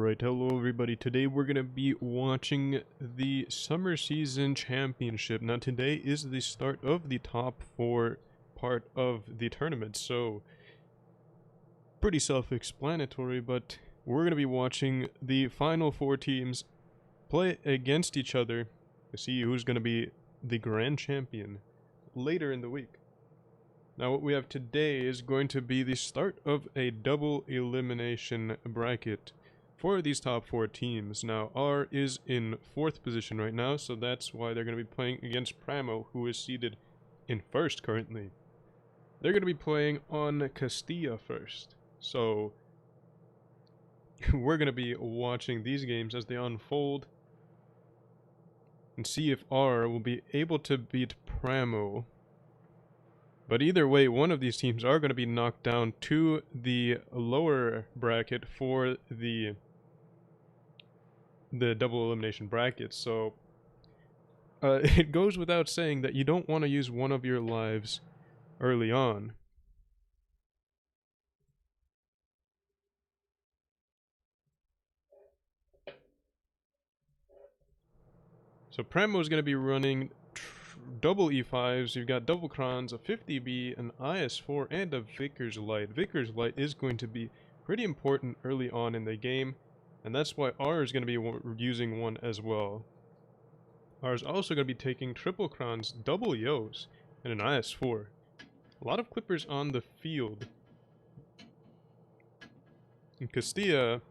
Alright, hello everybody. Today we're going to be watching the Summer Season Championship. Now today is the start of the top 4 part of the tournament, so pretty self-explanatory, but we're going to be watching the final 4 teams play against each other to see who's going to be the grand champion later in the week. Now what we have today is going to be the start of a double elimination bracket for these top 4 teams. Now R is in 4th position right now, so that's why they're going to be playing against Primo, who is seated in 1st currently. They're going to be playing on Castilla first, so we're going to be watching these games as they unfold and see if R will be able to beat Primo. But either way, one of these teams are going to be knocked down to the lower bracket for the double elimination bracket. So it goes without saying that you don't want to use one of your lives early on. So Primo is going to be running double E5s, you've got double crons, a 50B, an IS4, and a Vickers Light. Vickers Light is going to be pretty important early on in the game, and that's why R is going to be using one as well. R is also going to be taking triple crons, double Yos, and an IS4. A lot of clippers on the field. And Castilla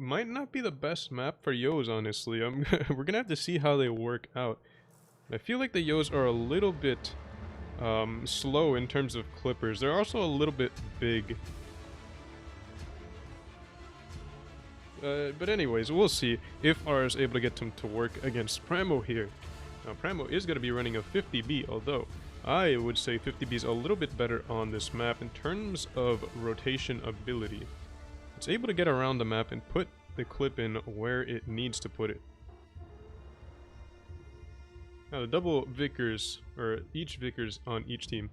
might not be the best map for Yos, honestly. We're gonna have to see how they work out. I feel like the Yos are a little bit slow in terms of clippers. They're also a little bit big. But anyways, we'll see if R is able to get them to work against Primo here. Now, Primo is going to be running a 50B, although I would say 50B is a little bit better on this map in terms of rotation ability. It's able to get around the map and put the clip in where it needs to put it. Now the double Vickers, or each Vickers on each team,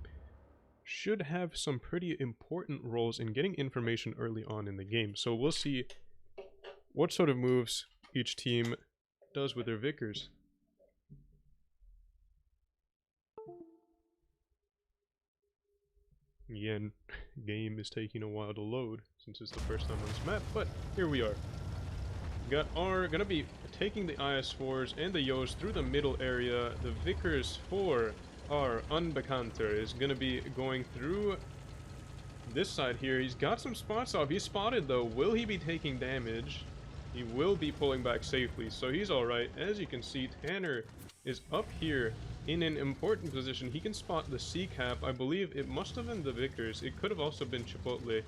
should have some pretty important roles in getting information early on in the game. So we'll see what sort of moves each team does with their Vickers. Again, game is taking a while to load since it's the first time on this map, but here we are. We got R gonna be taking the IS4s and the Yos through the middle area. The Vickers for R Unbekannter is gonna be going through this side here. He's got some spots off. He's spotted though. Will he be taking damage? He will be pulling back safely, so he's alright. As you can see, Tanner is up here in an important position. He can spot the C-cap. I believe it must have been the Vickers. It could have also been Chipotle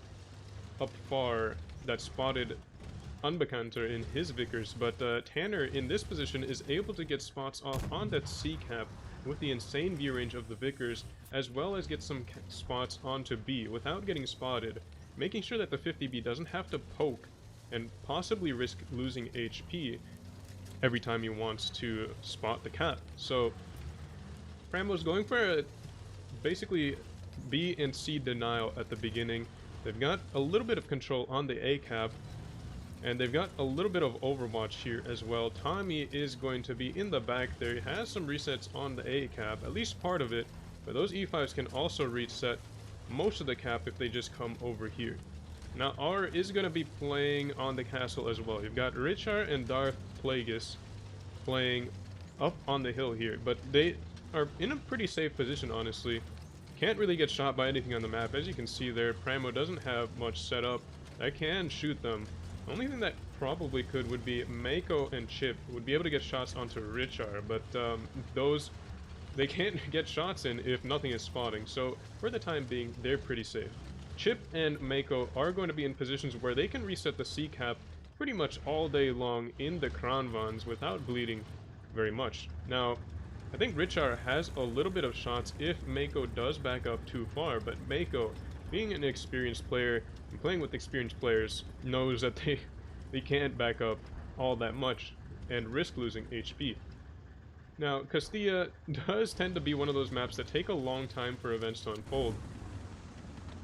up far that spotted Unbekannter in his Vickers, but Tanner in this position is able to get spots off on that C-cap with the insane view range of the Vickers, as well as get some spots onto B without getting spotted, making sure that the 50B doesn't have to poke and possibly risk losing HP every time he wants to spot the cap. So Primo's going for a basically B and C denial at the beginning. They've got a little bit of control on the A cap, and they've got a little bit of overwatch here as well. Tommy is going to be in the back there. He has some resets on the A cap, at least part of it, but those E5s can also reset most of the cap if they just come over here. Now R is going to be playing on the castle as well. You've got Richard and Darth Plagueis playing up on the hill here, but they are in a pretty safe position, honestly. Can't really get shot by anything on the map. As you can see there, Primo doesn't have much set up that can shoot them. The only thing that probably could would be Mako and Chip would be able to get shots onto Richard, but those, they can't get shots in if nothing is spotting. So for the time being, they're pretty safe. Chip and Mako are going to be in positions where they can reset the C-cap pretty much all day long in the Kranvans without bleeding very much. Now, I think Richard has a little bit of shots if Mako does back up too far, but Mako, being an experienced player and playing with experienced players, knows that they can't back up all that much and risk losing HP. Now, Castilla does tend to be one of those maps that take a long time for events to unfold.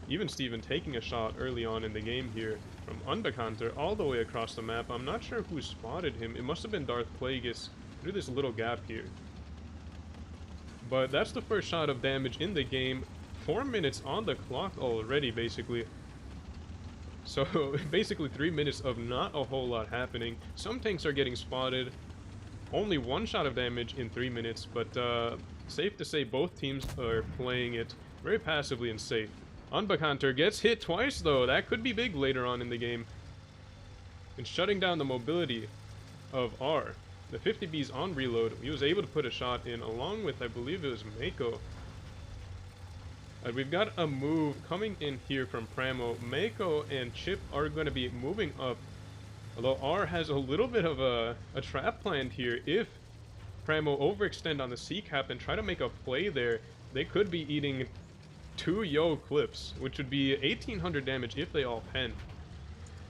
Even Steven taking a shot early on in the game here from Unbekannter all the way across the map. I'm not sure who spotted him. It must have been Darth Plagueis through this little gap here. But that's the first shot of damage in the game. 4 minutes on the clock already, basically. So, basically 3 minutes of not a whole lot happening. Some tanks are getting spotted. Only 1 shot of damage in 3 minutes, but safe to say both teams are playing it very passively and safe. Unbekannter gets hit twice, though. That could be big later on in the game. And shutting down the mobility of R. The 50B's on reload. He was able to put a shot in along with, I believe it was Mako. We've got a move coming in here from Primo. Mako and Chip are going to be moving up. Although R has a little bit of a trap planned here. If Primo overextend on the C cap and try to make a play there, they could be eating 2 Yo clips, which would be 1800 damage if they all pen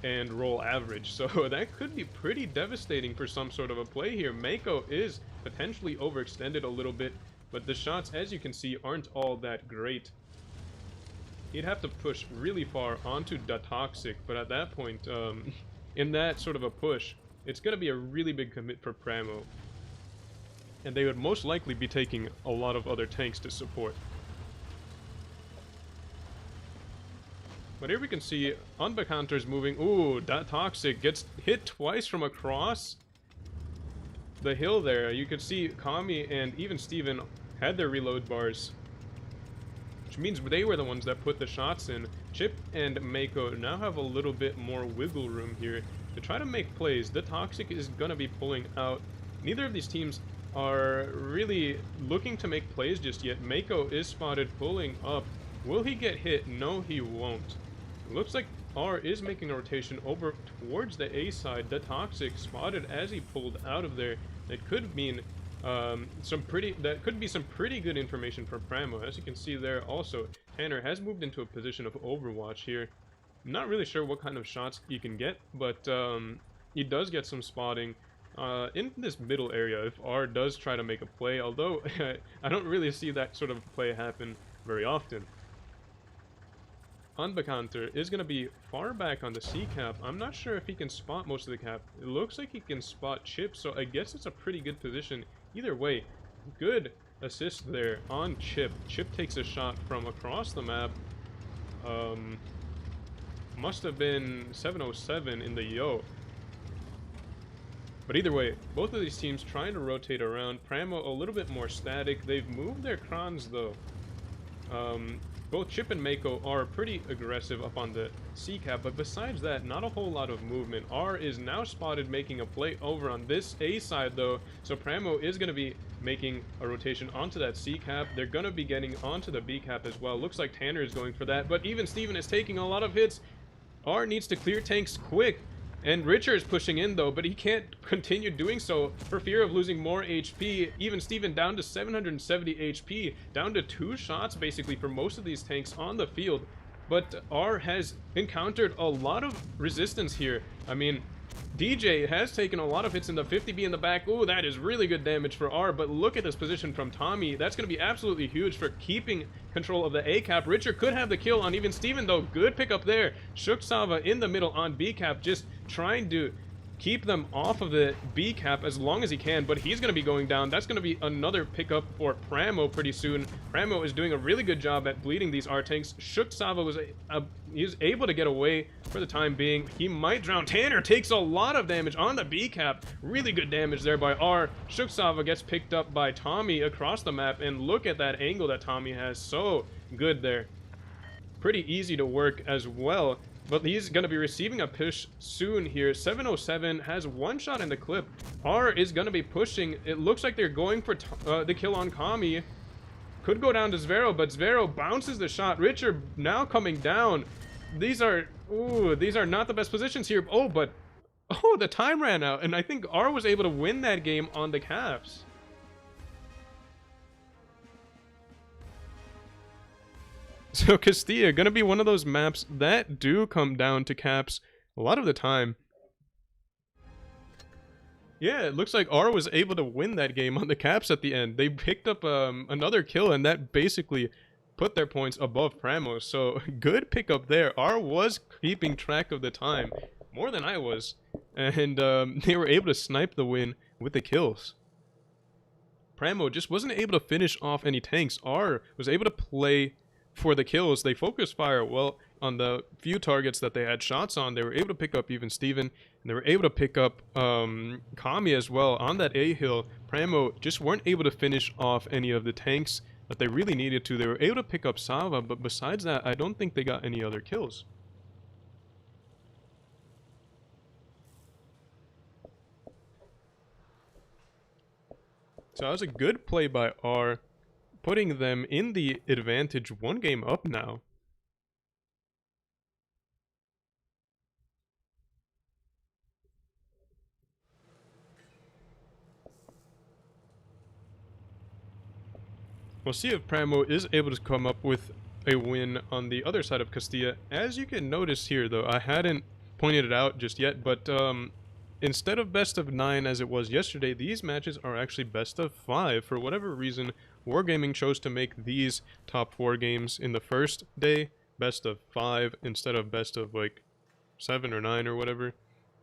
and roll average. So that could be pretty devastating for some sort of a play here. Mako is potentially overextended a little bit, but the shots, as you can see, aren't all that great. He'd have to push really far onto the Toxic, but at that point, in that sort of a push, it's going to be a really big commit for Primo. And they would most likely be taking a lot of other tanks to support. But here we can see Unbekannter's moving. Ooh, that Toxic gets hit twice from across the hill there. You could see Kami and even Steven had their reload bars, which means they were the ones that put the shots in. Chip and Mako now have a little bit more wiggle room here to try to make plays. The Toxic is going to be pulling out. Neither of these teams are really looking to make plays just yet. Mako is spotted pulling up. Will he get hit? No, he won't. It looks like R is making a rotation over towards the A side. The Toxic spotted as he pulled out of there. That could mean some pretty good information for Primo. As you can see there, also Tanner has moved into a position of overwatch here. I'm not really sure what kind of shots he can get, but he does get some spotting in this middle area if R does try to make a play, although I don't really see that sort of play happen very often. Unbekannter is going to be far back on the C cap. I'm not sure if he can spot most of the cap. It looks like he can spot Chip, so I guess it's a pretty good position. Either way, good assist there on Chip. Chip takes a shot from across the map. Must have been 707 in the Yo. But either way, both of these teams trying to rotate around. Primo a little bit more static. They've moved their crons though. Both Chip and Mako are pretty aggressive up on the C cap, but besides that, not a whole lot of movement. R is now spotted making a play over on this A side though, so Primo is going to be making a rotation onto that C cap. They're going to be getting onto the B cap as well. Looks like Tanner is going for that, but even Steven is taking a lot of hits. R needs to clear tanks quick. And Richard is pushing in though, but he can't continue doing so for fear of losing more HP. Even Steven down to 770 HP, down to 2 shots basically for most of these tanks on the field. But R has encountered a lot of resistance here. I mean, DJ has taken a lot of hits in the 50B in the back. Ooh, that is really good damage for R, but look at this position from Tommy. That's going to be absolutely huge for keeping control of the A cap. Richard could have the kill on even Steven though. Good pickup there. Shook Sava in the middle on B cap, just trying to keep them off of the B cap as long as he can, but he's going to be going down. That's going to be another pickup for Primo pretty soon. Primo is doing a really good job at bleeding these R tanks. Shook Sava was he was able to get away for the time being. He might drown. Tanner takes a lot of damage on the B cap. Really good damage there by R. Shook Sava gets picked up by Tommy across the map, and look at that angle that Tommy has. So good there. Pretty easy to work as well. But he's going to be receiving a push soon here. 707 has 1 shot in the clip. R is going to be pushing. It looks like they're going for the kill on Kami. Could go down to Zvero, but Zvero bounces the shot. Richard now coming down. These are not the best positions here. Oh, but the time ran out, and I think R was able to win that game on the caps. So Castilla, gonna be one of those maps that do come down to caps a lot of the time. Yeah, it looks like R was able to win that game on the caps at the end. They picked up another kill, and that basically put their points above Primo. So good pickup there. R was keeping track of the time more than I was, and they were able to snipe the win with the kills. Primo just wasn't able to finish off any tanks. R was able to play for the kills. They focused fire well on the few targets that they had shots on. They were able to pick up even Steven, and they were able to pick up Kami as well on that A hill. Primo just weren't able to finish off any of the tanks that they really needed to. They were able to pick up Sava, but besides that, I don't think they got any other kills. So that was a good play by R, putting them in the advantage, 1 game up now. We'll see if Primo is able to come up with a win on the other side of Castilla. As you can notice here, though, I hadn't pointed it out just yet, but instead of best of 9 as it was yesterday, these matches are actually best of 5. For whatever reason, Wargaming chose to make these top 4 games in the first day best of 5 instead of best of like 7 or 9 or whatever.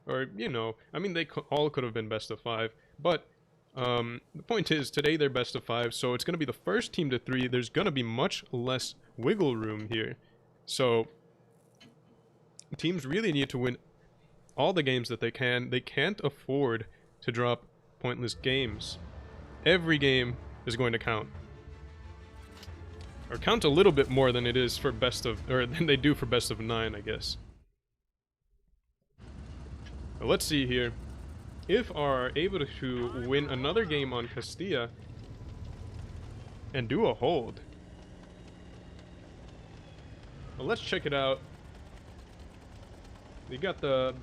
Or, you know, I mean, they all could have been best of 5, but the point is, today they're best of 5, so it's going to be the first team to 3. There's going to be much less wiggle room here. So, teams really need to win all the games that they can. They can't afford to drop pointless games. Every game is going to count. Or count a little bit more than it is for best of, or than they do for best of 9, I guess. But let's see here. If are able to win another game on Castilla and do a hold. Well, let's check it out. We got the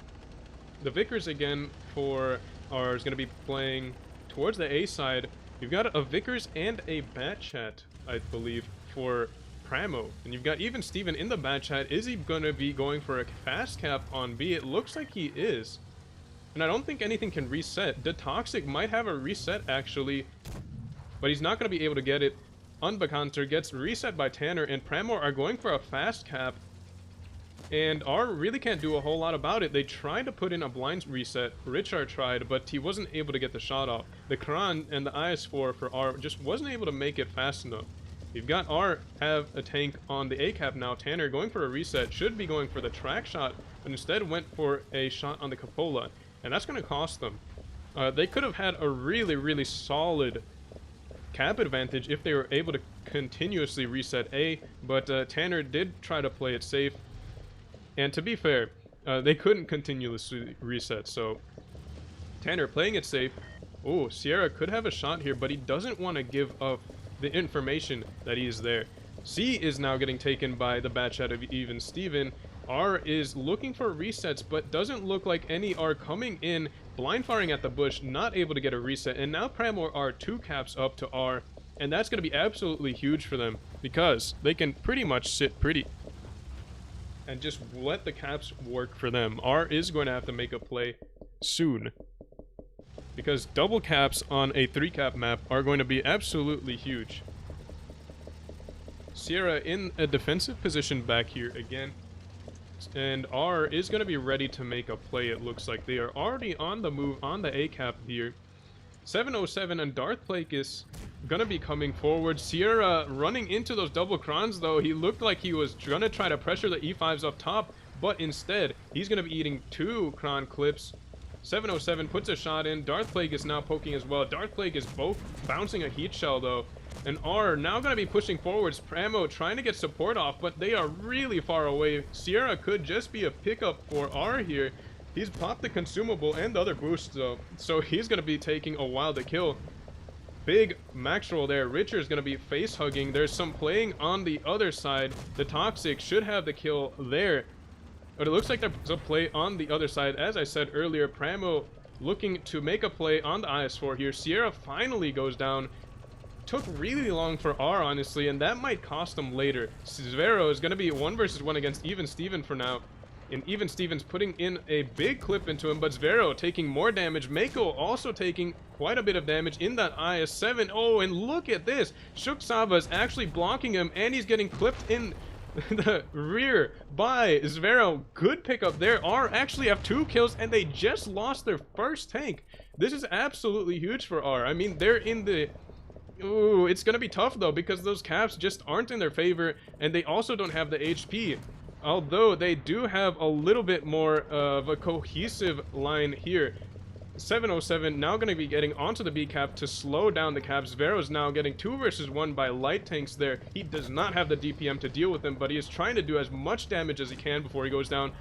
Vickers again for ours, going to be playing towards the A side. You've got a Vickers and a Bat Chat, I believe, for Primo. And you've got even Steven in the Bat Chat. Is he going to be going for a fast cap on B? It looks like he is. And I don't think anything can reset. The Toxic might have a reset, actually, but he's not going to be able to get it. Unbekannter gets reset by Tanner, and Primo are going for a fast cap. And R really can't do a whole lot about it. They tried to put in a blind reset. Richard tried, but he wasn't able to get the shot off. The Kran and the IS-4 for R just wasn't able to make it fast enough. You've got R have a tank on the A cap now. Tanner going for a reset, should be going for the track shot, but instead went for a shot on the Cupola. And that's going to cost them. They could have had a really, really solid cap advantage if they were able to continuously reset A, but Tanner did try to play it safe. And to be fair, they couldn't continuously reset, so Tanner playing it safe. Oh, Sierra could have a shot here, but he doesn't want to give up the information that he is there. C is now getting taken by the Bat Chat of even Steven. R is looking for resets, but doesn't look like any are coming in. Blind firing at the bush, not able to get a reset. And now Primo are 2 caps up to R. And that's going to be absolutely huge for them, because they can pretty much sit pretty and just let the caps work for them. R is going to have to make a play soon, because double caps on a 3-cap map are going to be absolutely huge. Sierra in a defensive position back here again. And R is going to be ready to make a play, it looks like. They are already on the move on the A-cap here. 707 and Darth Plague is going to be coming forward. Sierra running into those double crons, though. He looked like he was going to try to pressure the E5s up top, but instead, he's going to be eating 2 cron clips. 707 puts a shot in. Darth Plague is now poking as well. Darth Plague is both bouncing a heat shell, though. And R now going to be pushing forwards. Primo trying to get support off, but they are really far away. Sierra could just be a pickup for R here. He's popped the consumable and the other boosts, though, so he's going to be taking a while to kill. Big max roll there. Richard's going to be face hugging. There's some playing on the other side. The Toxic should have the kill there, but it looks like there's a play on the other side. As I said earlier, Primo looking to make a play on the IS-4 here. Sierra finally goes down. Took really long for R, honestly, and that might cost them later. Zvero is going to be 1 versus 1 against even Steven for now. And even Stevens putting in a big clip into him, but Zvero taking more damage. Mako also taking quite a bit of damage in that IS-7. Oh, and look at this. Shook Sava is actually blocking him, and he's getting clipped in the rear by Zvero. Good pickup there. R actually have 2 kills, and they just lost their first tank. This is absolutely huge for R. I mean, they're in the... Ooh, it's gonna be tough though, because those caps just aren't in their favor, and they also don't have the HP. Although they do have a little bit more of a cohesive line here. 707 now going to be getting onto the B cap to slow down the caps. Vero's now getting 2 versus 1 by light tanks there. He does not have the DPM to deal with them, but he is trying to do as much damage as he can before he goes down.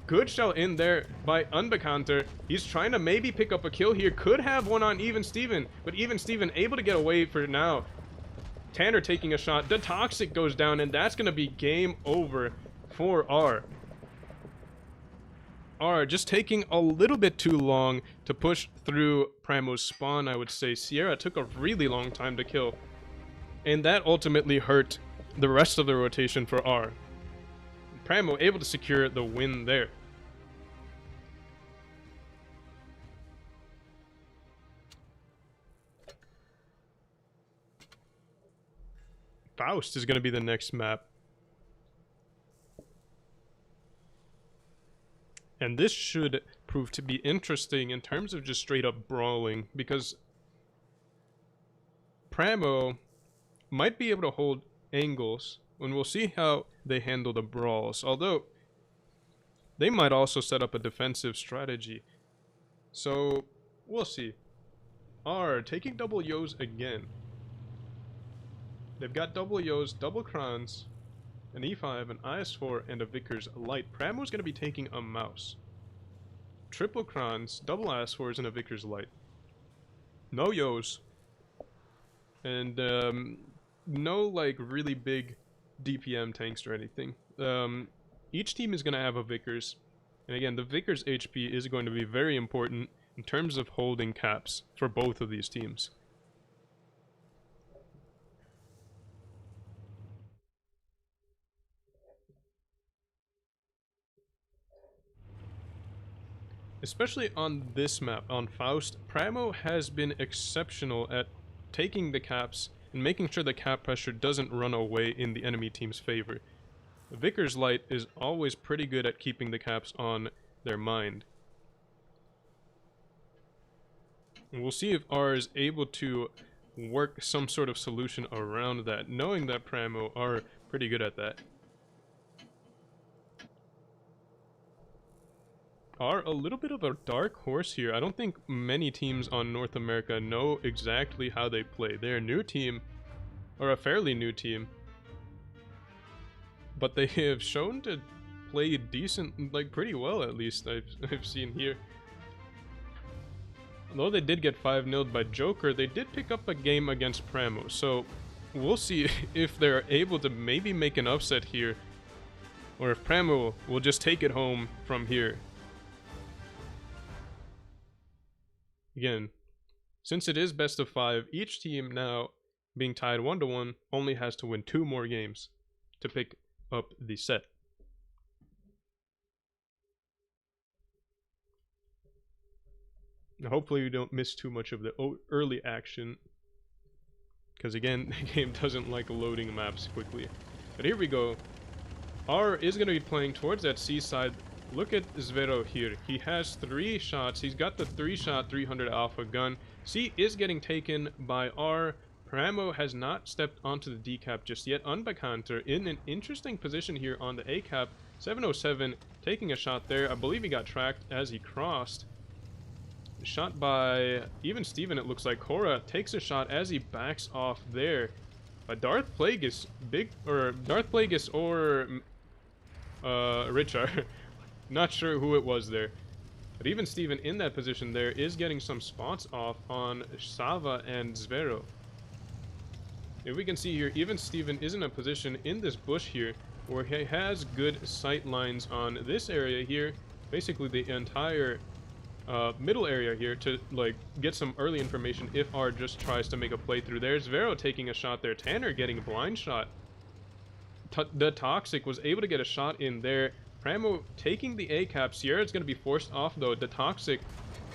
Good shell in there by Unbekannter. He's trying to maybe pick up a kill here. Could have one on Even Steven, but Even Steven able to get away for now. Tanner taking a shot. The Toxic goes down, and that's going to be game over for R. R just taking a little bit too long to push through Primo's spawn, I would say. Sierra took a really long time to kill, and that ultimately hurt the rest of the rotation for R. Primo able to secure the win there. Faust is going to be the next map. And this should prove to be interesting in terms of just straight up brawling, because Primo might be able to hold angles, and we'll see how they handle the brawls. Although, they might also set up a defensive strategy. So, we'll see. R taking double Yos again. They've got double Yos, double Crons, an E5, an IS-4, and a Vickers Light. Primo's going to be taking a Mouse. Triple Crons, double IS-4s, and a Vickers Light. No Yos. And, no, like, really big DPM tanks or anything. Each team is going to have a Vickers. And again, the Vickers HP is going to be very important in terms of holding caps for both of these teams. Especially on this map, on Faust, Primo has been exceptional at taking the caps and making sure the cap pressure doesn't run away in the enemy team's favor. Vickers Light is always pretty good at keeping the caps on their mind. And we'll see if R is able to work some sort of solution around that, knowing that Primo are pretty good at that. Are a little bit of a dark horse here. I don't think many teams on North America know exactly how they play. They're a new team, or a fairly new team, but they have shown to play decent, like pretty well at least, I've seen here. Although they did get 5-0'd by Joker, they did pick up a game against Primo, so we'll see if they're able to maybe make an upset here, or if Primo will just take it home from here. Again, since it is best of 5, each team now being tied 1-1 only has to win 2 more games to pick up the set. Now, hopefully we don't miss too much of the early action, because again, the game doesn't like loading maps quickly. But here we go. R is going to be playing towards that C side. Look at Zvero here. He has 3 shots. He's got the 3-shot 300 alpha gun. C is getting taken by R. Primo has not stepped onto the D cap just yet. Unbekannter in an interesting position here on the A cap. 707 taking a shot there. I believe he got tracked as he crossed. Shot by Even Steven, it looks like. Cora takes a shot as he backs off there. Darth Plagueis or Richard. Not sure who it was there. But Even Steven in that position there is getting some spots off on Sava and Zvero. If we can see here, Even Steven is in a position in this bush here where he has good sight lines on this area here. Basically the entire middle area here to like get some early information if R just tries to make a play through. There's Zvero taking a shot there. Tanner getting a blind shot. The Toxic was able to get a shot in there. Primo taking the A cap. Sierra's going to be forced off though. The Toxic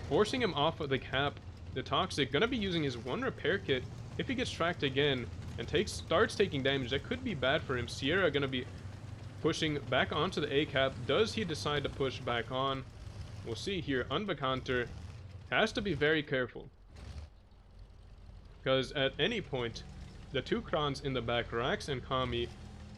forcing him off of the cap. The Toxic going to be using his one repair kit. If he gets tracked again and starts taking damage, that could be bad for him. Sierra going to be pushing back onto the A cap. Does he decide to push back on? We'll see here. Unbekannter has to be very careful, because at any point the two Krons in the back, Rax and Kami,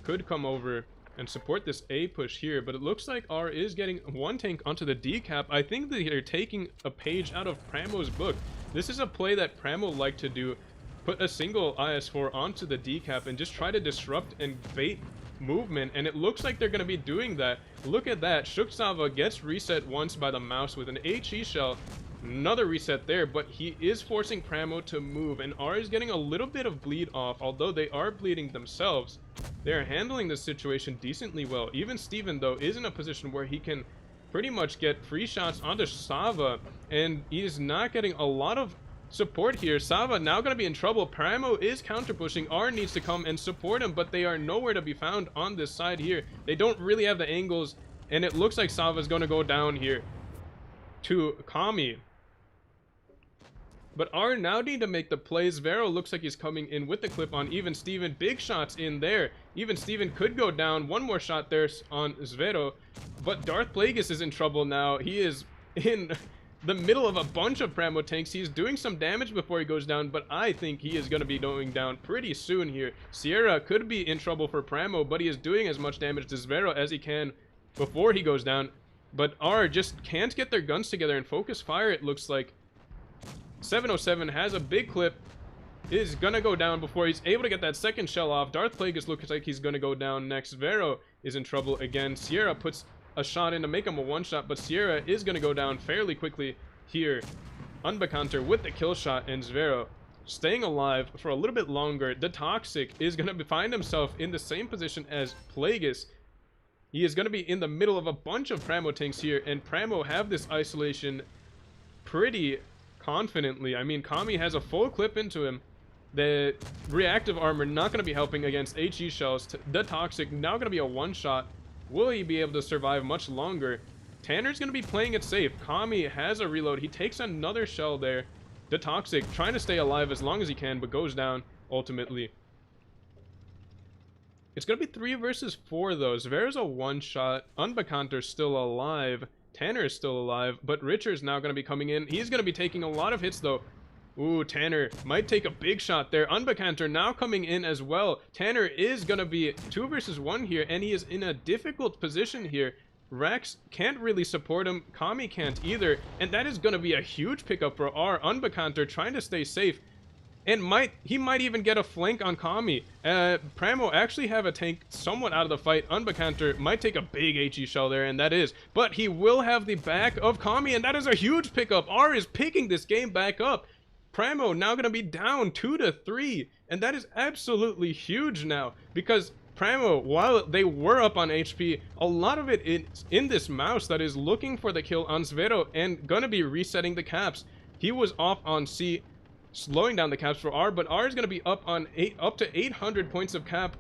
could come over and support this A push here. But it looks like R is getting one tank onto the D cap. I think that they're taking a page out of Primo's book. This is a play that Primo liked to do. Put a single IS-4 onto the D cap and just try to disrupt and bait movement, and it looks like they're going to be doing that. Look at that. Shuksava gets reset once by the mouse with an HE shell. Another reset there, but he is forcing Primo to move, and R is getting a little bit of bleed off, although they are bleeding themselves. They are handling the situation decently well. Even Steven, though, is in a position where he can pretty much get free shots onto Sava, and he is not getting a lot of support here. Sava now going to be in trouble. Primo is counter pushing. R needs to come and support him, but they are nowhere to be found on this side here. They don't really have the angles, and it looks like Sava is going to go down here to Kami. But R now need to make the plays. Vero looks like he's coming in with the clip on Even Steven. Big shots in there. Even Steven could go down. One more shot there on Zvero. But Darth Plagueis is in trouble now. He is in the middle of a bunch of Primo tanks. He's doing some damage before he goes down, but I think he is going to be going down pretty soon here. Sierra could be in trouble for Primo, but he is doing as much damage to Zvero as he can before he goes down. But R just can't get their guns together and focus fire, it looks like. 707 has a big clip, is gonna go down before he's able to get that second shell off. Darth Plagueis looks like he's gonna go down next. Vero is in trouble again. Sierra puts a shot in to make him a one shot, but Sierra is gonna go down fairly quickly here. Unbekannter with the kill shot, and Zvero staying alive for a little bit longer. The Toxic is gonna find himself in the same position as Plagueis. He is gonna be in the middle of a bunch of Primo tanks here, and Primo have this isolation pretty confidently. I mean, Kami has a full clip into him. The reactive armor not going to be helping against HE shells. The Toxic now going to be a one shot. Will he be able to survive much longer? Tanner's going to be playing it safe. Kami has a reload. He takes another shell there. The Toxic trying to stay alive as long as he can, but goes down ultimately. It's going to be 3 versus 4 though. Zvere's a one shot. Unbekannter's still alive. Tanner is still alive, but Richard's now going to be coming in. He's going to be taking a lot of hits, though. Ooh, Tanner might take a big shot there. Unbekannter now coming in as well. Tanner is going to be 2 versus 1 here, and he is in a difficult position here. Rax can't really support him. Kami can't either, and that is going to be a huge pickup for R. Unbekannter trying to stay safe, and he might even get a flank on Kami. Primo actually have a tank somewhat out of the fight. Unbekannter might take a big HE shell there, and that is. But he will have the back of Kami, and that is a huge pickup. R is picking this game back up. Primo now going to be down 2-3, and that is absolutely huge now, because Primo, while they were up on HP, a lot of it is in this mouse that is looking for the kill on Zvero and going to be resetting the caps. He was off on C, slowing down the caps for R, but R is going to be up to 800 points of cap.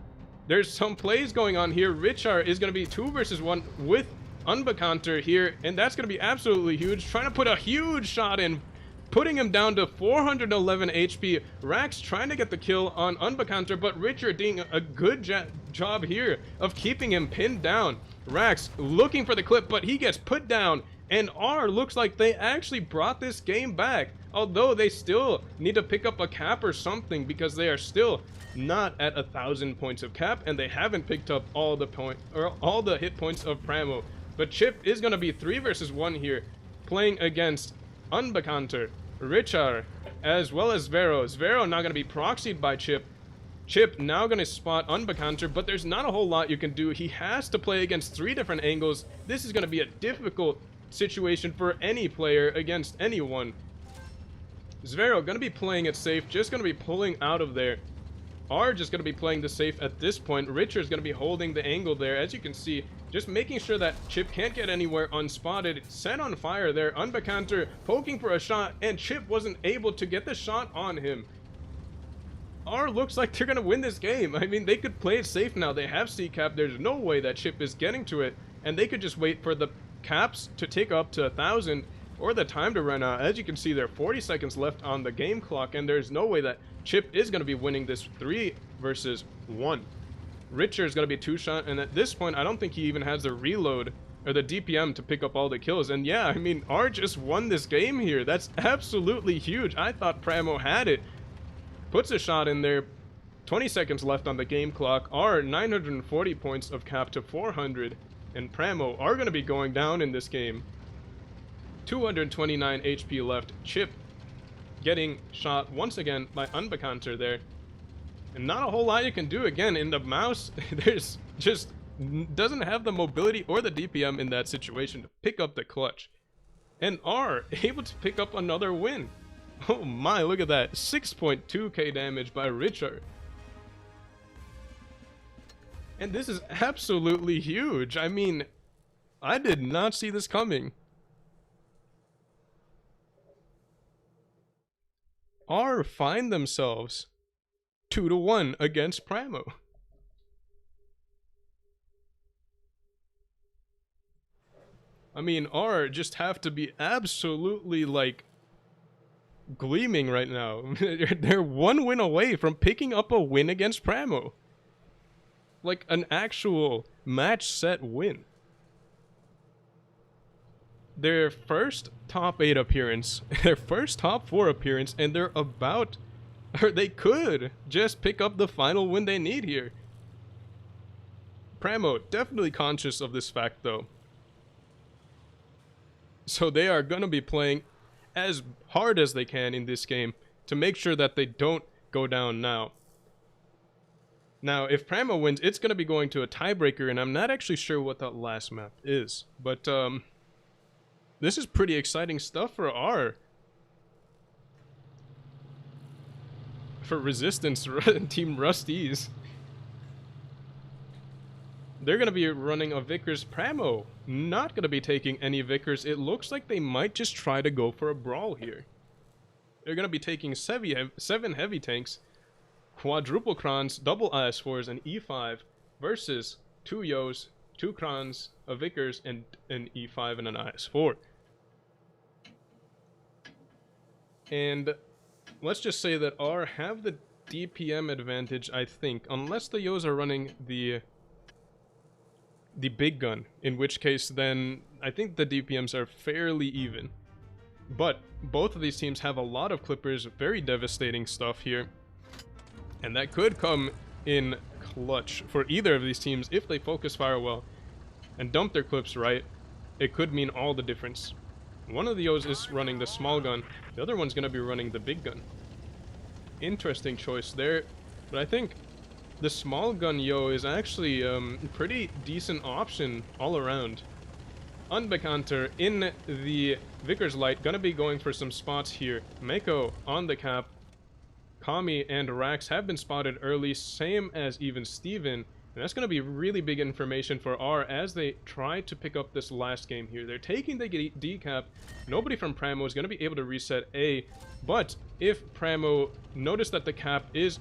There's some plays going on here. Richard is going to be 2 versus 1 with Unbekannter here, and that's going to be absolutely huge. Trying to put a huge shot in, putting him down to 411 HP. Rax trying to get the kill on Unbekannter, but Richard doing a good job here of keeping him pinned down. Rax looking for the clip, but he gets put down, and R looks like they actually brought this game back. Although they still need to pick up a cap or something, because they are still not at 1,000 points of cap, and they haven't picked up all the hit points of Primo. But Chip is going to be 3 versus 1 here, playing against Unbekannter, Richard, as well as Zvero. Zvero now going to be proxied by Chip. Chip now going to spot Unbekannter, but there's not a whole lot you can do. He has to play against 3 different angles. This is going to be a difficult situation for any player against anyone. Zvero going to be playing it safe, just going to be pulling out of there. R just going to be playing the safe at this point. Richard's going to be holding the angle there, as you can see, just making sure that Chip can't get anywhere unspotted. Set on fire there. Unbekannter poking for a shot, and Chip wasn't able to get the shot on him. R looks like they're going to win this game. I mean, they could play it safe now. They have C-cap. There's no way that Chip is getting to it. and they could just wait for the caps to tick up to 1,000 or the time to run out. As you can see, there are 40 seconds left on the game clock, and there's no way that Chip is going to be winning this 3 versus 1. Richard is going to be 2-shot, and at this point, I don't think he even has the reload or the DPM to pick up all the kills. And yeah, I mean, R just won this game here. That's absolutely huge. I thought Primo had it. Puts a shot in there. 20 seconds left on the game clock. R 940 points of cap to 400, and Primo are going to be going down in this game. 229 HP left. Chip getting shot once again by Unbekannter there. And not a whole lot you can do. Again, in the mouse, there's just doesn't have the mobility or the DPM in that situation to pick up the clutch. And R able to pick up another win. Oh my, look at that. 6.2k damage by Richard. And this is absolutely huge. I mean, I did not see this coming. R find themselves 2-1 against Primo. I mean, R just have to be absolutely, like, gleaming right now. They're 1 win away from picking up a win against Primo. Like, an actual match set win. Their first top 8 appearance, their first top 4 appearance, and they're about, or they could just pick up the final win they need here. Primo definitely conscious of this fact, though. So they are going to be playing as hard as they can in this game to make sure that they don't go down now. Now, if Primo wins, it's going to be going to a tiebreaker, and I'm not actually sure what that last map is. But, this is pretty exciting stuff for R. For Resistance Team Rusties. They're going to be running a Vickers. Primo not going to be taking any Vickers. It looks like they might just try to go for a brawl here. They're going to be taking 7 heavy tanks, quadruple crons, double IS4s, and E5 versus 2 Yos, 2 crons, a Vickers, and an E5 and an IS4. And let's just say that R have the DPM advantage, I think, unless the Yos are running the big gun, in which case then I think the DPMs are fairly even. But both of these teams have a lot of clippers, very devastating stuff here, and that could come in clutch for either of these teams if they focus fire well and dump their clips right. It could mean all the difference. One of the Yos is running the small gun, the other one's going to be running the big gun. Interesting choice there, but I think the small gun Yo is actually a pretty decent option all around. Unbekannter in the Vickers Light, gonna be going for some spots here. Mako on the cap. Kami and Rax have been spotted early, same as even Steven. And that's gonna be really big information for R as they try to pick up this last game here. They're taking the D cap. Nobody from Primo is gonna be able to reset A, but if Primo notice that the cap is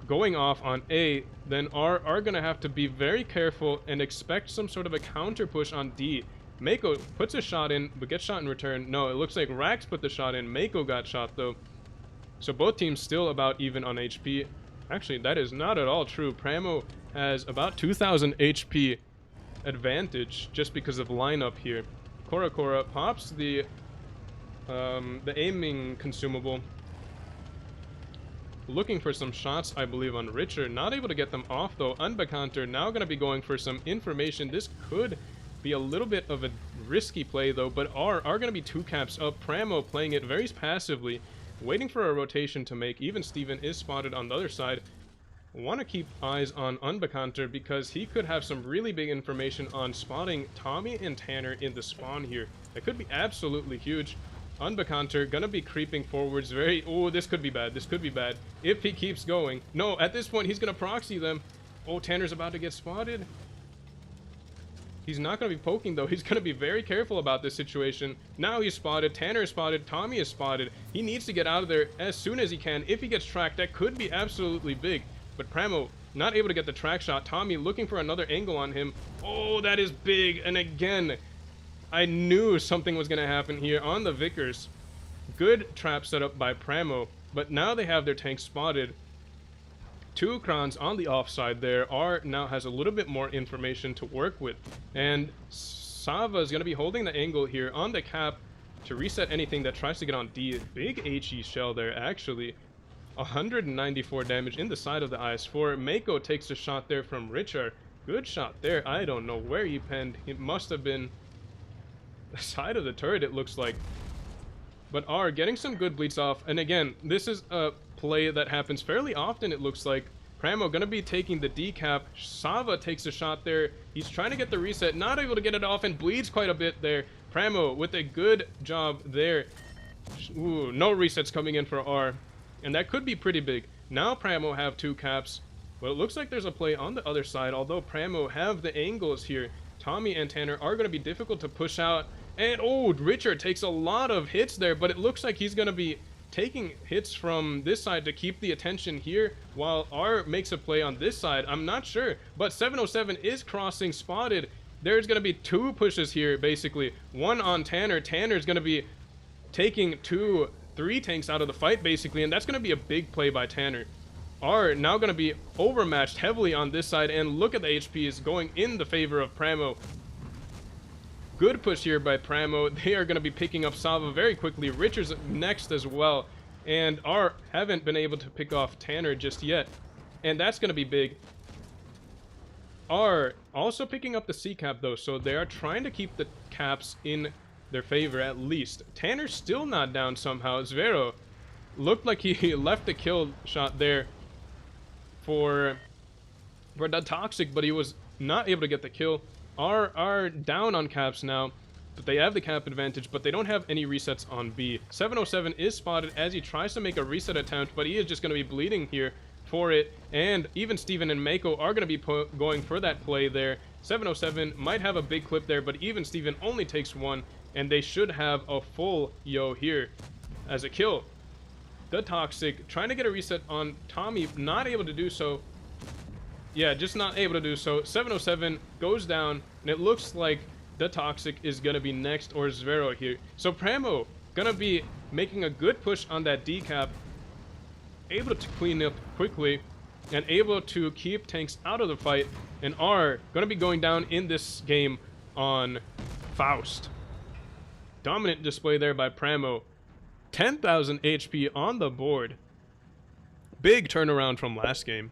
going off on A, then R are gonna have to be very careful and expect some sort of a counter push on D. Mako puts a shot in, but gets shot in return. No, it looks like Rax put the shot in. Mako got shot, though. So both teams still about even on HP. Actually, that is not at all true. Primo has about 2,000 HP advantage just because of lineup here. Cora pops the aiming consumable. Looking for some shots, I believe, on Richard. Not able to get them off, though. Unbekannter now going to be going for some information. This could be a little bit of a risky play, though, but are going to be 2 caps up. Primo playing it very passively, waiting for a rotation to make. Even Steven is spotted on the other side. Want to keep eyes on Unbekannter because he could have some really big information on spotting Tommy and Tanner in the spawn here. That could be absolutely huge. Unbekannter gonna be creeping forwards very... Oh, this could be bad. This could be bad. If he keeps going. No, at this point, he's gonna proxy them. Oh, Tanner's about to get spotted. He's not gonna be poking, though. He's gonna be very careful about this situation. Now he's spotted. Tanner is spotted. Tommy is spotted. He needs to get out of there as soon as he can. If he gets tracked, that could be absolutely big. But Primo Not able to get the track shot. Tommy looking for another angle on him. Oh, that is big. And again, I knew something was going to happen here on the Vickers. Good trap setup by Primo. But now they have their tank spotted. 2 crons on the offside there. R now has a little bit more information to work with. And Sava is going to be holding the angle here on the cap to reset anything that tries to get on D. Big HE shell there, actually. 194 damage in the side of the IS-4. Mako takes a shot there from Richard. Good shot there. I don't know where he penned. It must have been the side of the turret, it looks like. But R getting some good bleeds off. And again, this is a play that happens fairly often, it looks like. Primo gonna be taking the decap. Sava takes a shot there. He's trying to get the reset, not able to get it off, and bleeds quite a bit there. Primo with a good job there. Ooh, no resets coming in for R. And that could be pretty big. Now Primo have 2 caps. But it looks like there's a play on the other side, although Primo have the angles here. Tommy and Tanner are going to be difficult to push out. And, oh, Richard takes a lot of hits there, but it looks like he's going to be taking hits from this side to keep the attention here, while R makes a play on this side. I'm not sure, but 707 is crossing spotted. There's going to be 2 pushes here, basically. One on Tanner. Tanner's going to be taking 3 tanks out of the fight, basically, and that's going to be a big play by Tanner. Are now going to be overmatched heavily on this side, and look at the HPs going in the favor of Primo. Good push here by Primo. They are going to be picking up Sava very quickly. Richard's next as well, and R haven't been able to pick off Tanner just yet, and that's going to be big. R also picking up the C cap though, so they are trying to keep the caps in their favor at least. Tanner's still not down somehow. Zvero looked like he left the kill shot there for the Toxic, but he was not able to get the kill. Are down on caps now, but they have the cap advantage, but they don't have any resets on B. 707 is spotted as he tries to make a reset attempt, but he is just going to be bleeding here for it, and even Steven and Mako are going to be going for that play there. 707 might have a big clip there, but even Steven only takes 1, and they should have a full yo here as a kill. The Toxic trying to get a reset on Tommy, not able to do so. Yeah, just not able to do so. 707 goes down, and it looks like the Toxic is going to be next, or Zvero here. So Primo going to be making a good push on that decap, able to clean up quickly, and able to keep tanks out of the fight, and are going to be going down in this game on Faust. Dominant display there by Primo. 10,000 HP on the board. Big turnaround from last game.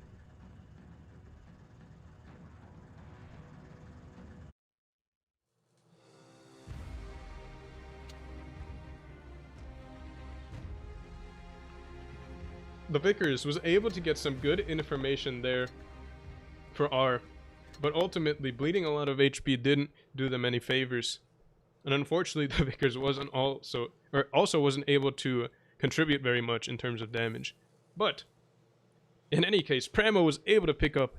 The Vickers was able to get some good information there for R, but ultimately bleeding a lot of HP didn't do them any favors. And unfortunately, the Vickers also wasn't able to contribute very much in terms of damage. But in any case, Primo was able to pick up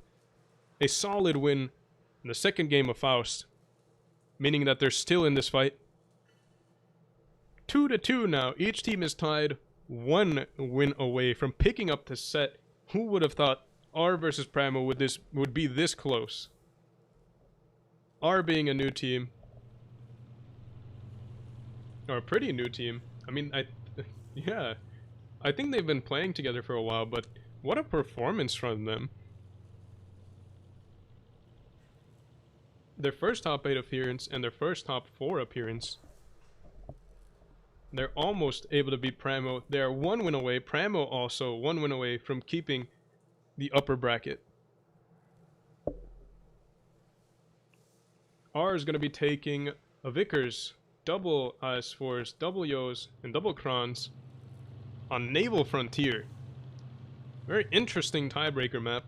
a solid win in the second game of Faust, meaning that they're still in this fight. 2-2 now. Each team is tied, 1 win away from picking up the set. Who would have thought R versus Primo would be this close? R being a new team, or a pretty new team. I mean, yeah, I think they've been playing together for a while, but what a performance from them. Their first top 8 appearance and their first top 4 appearance. They're almost able to beat Primo. They're 1 win away. Primo also 1 win away from keeping the upper bracket. R is going to be taking a Vickers, double IS-4s, double Yos, and double Crons on Naval Frontier. Very interesting tiebreaker map.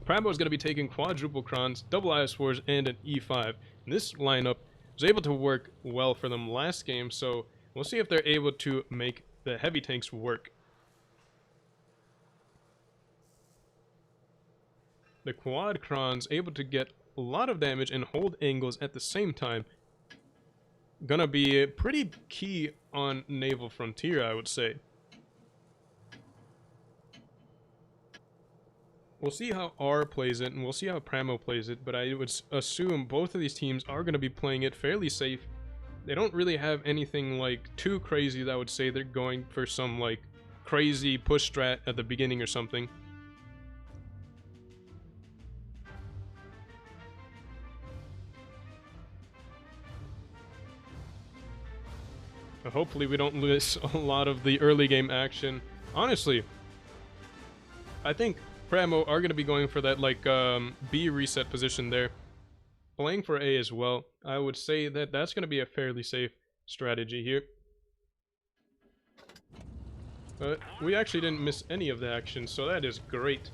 Primo is going to be taking quadruple Crons, double IS-4s, and an E5. And this lineup was able to work well for them last game, so we'll see if they're able to make the heavy tanks work. The quad Crons able to get a lot of damage and hold angles at the same time. Gonna be pretty key on Naval Frontier, I would say. We'll see how R plays it, and we'll see how Primo plays it, but I would assume both of these teams are going to be playing it fairly safe. They don't really have anything, like, too crazy that I would say they're going for some, like, crazy push strat at the beginning or something. But hopefully we don't lose a lot of the early game action. Honestly, I think Primo are going to be going for that, like, B reset position there. Playing for A as well. I would say that that's going to be a fairly safe strategy here. But we actually didn't miss any of the action, so that is great.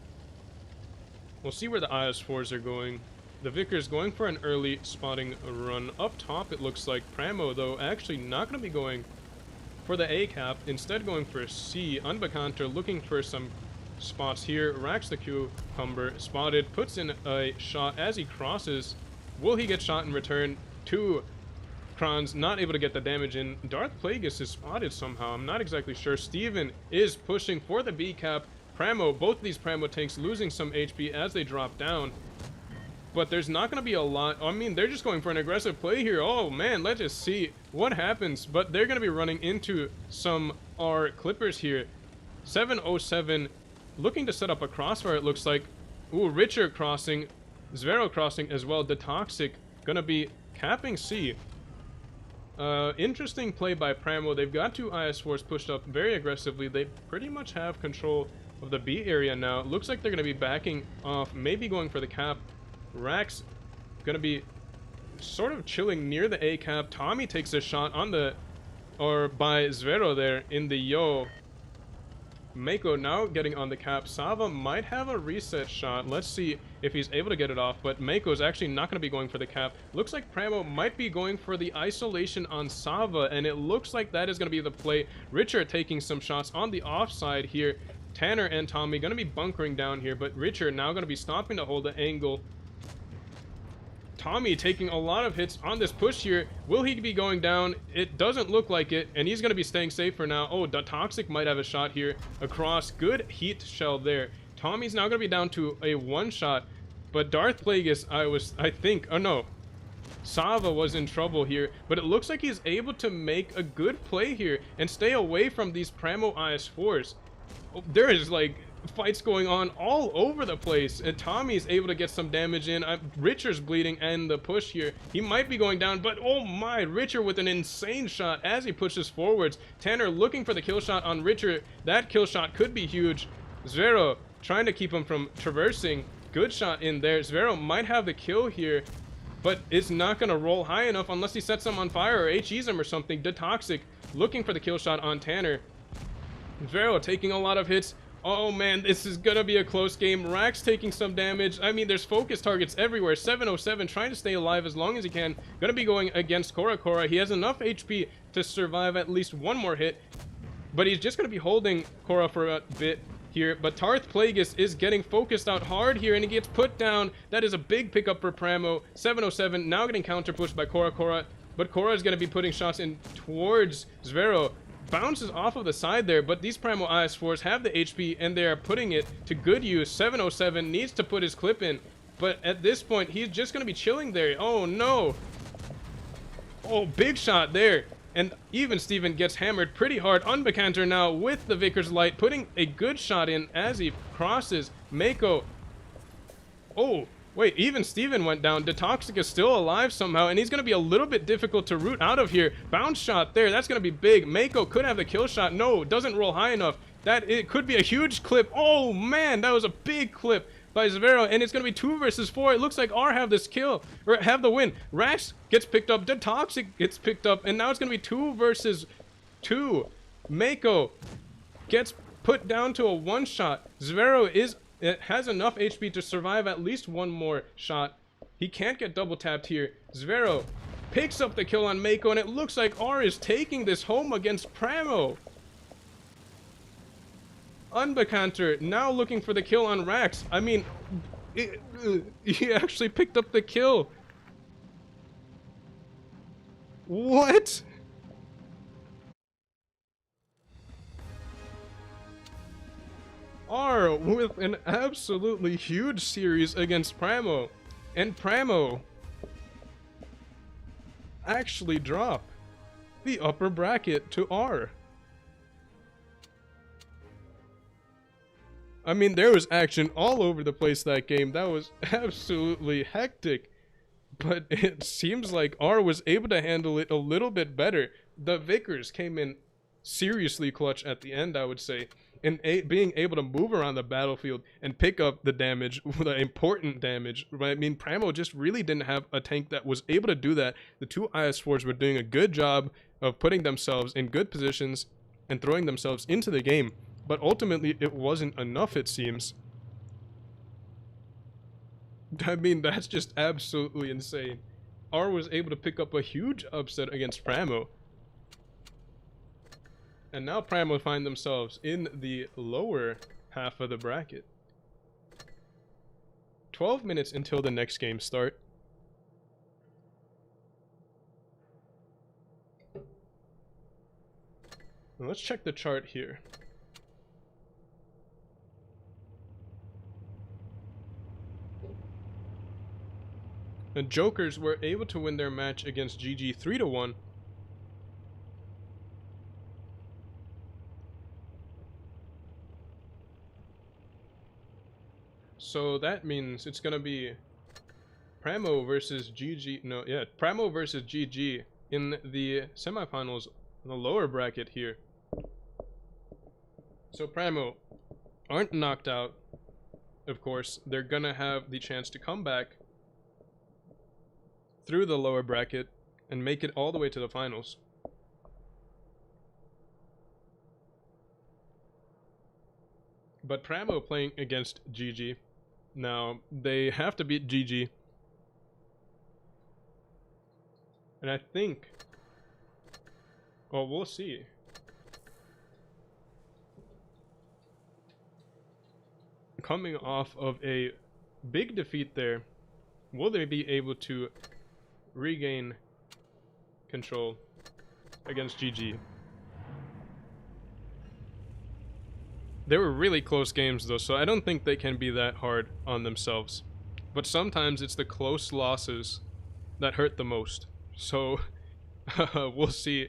We'll see where the IS-4s are going. The Vickers going for an early spotting run. Up top, it looks like Primo, though, actually not going to be going for the A cap. Instead, going for a C. Unbekannter looking for some spots here. Racks the cucumber. Spotted. Puts in a shot as he crosses. Will he get shot in return? Two Krons not able to get the damage in. Darth Plagueis is spotted somehow. I'm not exactly sure. Steven is pushing for the B cap. Primo, both of these Primo tanks losing some HP as they drop down. But there's not going to be a lot. I mean, they're just going for an aggressive play here. Oh, man, let's just see what happens. But they're going to be running into some R Clippers here. 707 looking to set up a crossfire, it looks like. Ooh, Richard crossing. Zvero crossing as well. The Toxic going to be capping C. Interesting play by Primo. They've got two IS-4s pushed up very aggressively. They pretty much have control of the B area now. It looks like they're going to be backing off, maybe going for the cap. Rax gonna be sort of chilling near the A cap. Tommy takes a shot on the, or by Zvero there in the Yo. Mako now getting on the cap. Sava might have a reset shot. Let's see if he's able to get it off, but Mako's actually not gonna be going for the cap. Looks like Primo might be going for the isolation on Sava, and it looks like that is gonna be the play. Richard taking some shots on the offside here. Tanner and Tommy gonna be bunkering down here, but Richard now gonna be stopping to hold the angle. Tommy taking a lot of hits on this push here. Will he be going down? It doesn't look like it, and he's going to be staying safe for now. Oh, the Toxic might have a shot here across. Good heat shell there. Tommy's now going to be down to a one-shot, but Darth Plagueis, I think, oh no, Sava was in trouble here, but it looks like he's able to make a good play here and stay away from these Primo IS-4s. Oh, there is, like, fights going on all over the place, and Tommy's able to get some damage in. Richard's bleeding, and the push here, he might be going down, but oh my, Richard with an insane shot as he pushes forwards. Tanner looking for the kill shot on Richard. That kill shot could be huge. Zvero trying to keep him from traversing. Good shot in there. Zvero might have the kill here, but it's not going to roll high enough unless he sets him on fire or HEs him or something. The Toxic looking for the kill shot on Tanner. Zvero taking a lot of hits. Oh man, this is gonna be a close game. Rax taking some damage. I mean, there's focus targets everywhere. 707 trying to stay alive as long as he can. Gonna be going against Cora. He has enough HP to survive at least one more hit, but he's just gonna be holding Cora for a bit here. But Darth Plagueis is getting focused out hard here, and he gets put down. That is a big pickup for Primo. 707 now getting counter pushed by Cora, but Cora is gonna be putting shots in towards Zvero. Bounces off of the side there, but these Primo IS-4s have the HP and they are putting it to good use. 707 needs to put his clip in, but at this point he's just going to be chilling there. Oh no. Oh, big shot there, and even Steven gets hammered pretty hard. Unbekannter now with the Vickers Light putting a good shot in as he crosses. Mako, oh wait, even Steven went down. The Toxic is still alive somehow, and he's going to be a little bit difficult to root out of here. Bounce shot there. That's going to be big. Mako could have the kill shot. No, doesn't roll high enough. That it could be a huge clip. Oh, man, that was a big clip by Zvero, and it's going to be 2 versus 4. It looks like R have this kill, or have the win. Rax gets picked up. The Toxic gets picked up, and now it's going to be 2 versus 2. Mako gets put down to a one-shot. Zvero has enough HP to survive at least one more shot. He can't get double tapped here. Zvero picks up the kill on Mako, and it looks like R is taking this home against Primo. Unbekannter now looking for the kill on Rax. I mean, he actually picked up the kill. What? R with an absolutely huge series against Primo. And Primo actually drop the upper bracket to R. I mean, there was action all over the place that game. That was absolutely hectic. But it seems like R was able to handle it a little bit better. The Vickers came in seriously clutch at the end, I would say. And being able to move around the battlefield and pick up the damage, the important damage. Right? I mean, Primo just really didn't have a tank that was able to do that. The two IS-4s were doing a good job of putting themselves in good positions and throwing themselves into the game. But ultimately, it wasn't enough, it seems. I mean, that's just absolutely insane. R was able to pick up a huge upset against Primo. And now Primo find themselves in the lower half of the bracket. 12 minutes until the next game start. Now let's check the chart here. The Jokers were able to win their match against GG 3-1. So that means it's gonna be Primo versus GG. No, yeah, Primo versus GG in the semifinals in the lower bracket here. So Primo aren't knocked out, of course. They're gonna have the chance to come back through the lower bracket and make it all the way to the finals. But Primo playing against GG. Now, they have to beat GG. And I think... well, we'll see. Coming off of a big defeat there, will they be able to regain control against GG? They were really close games though, so I don't think they can be that hard on themselves. But sometimes it's the close losses that hurt the most. So we'll see.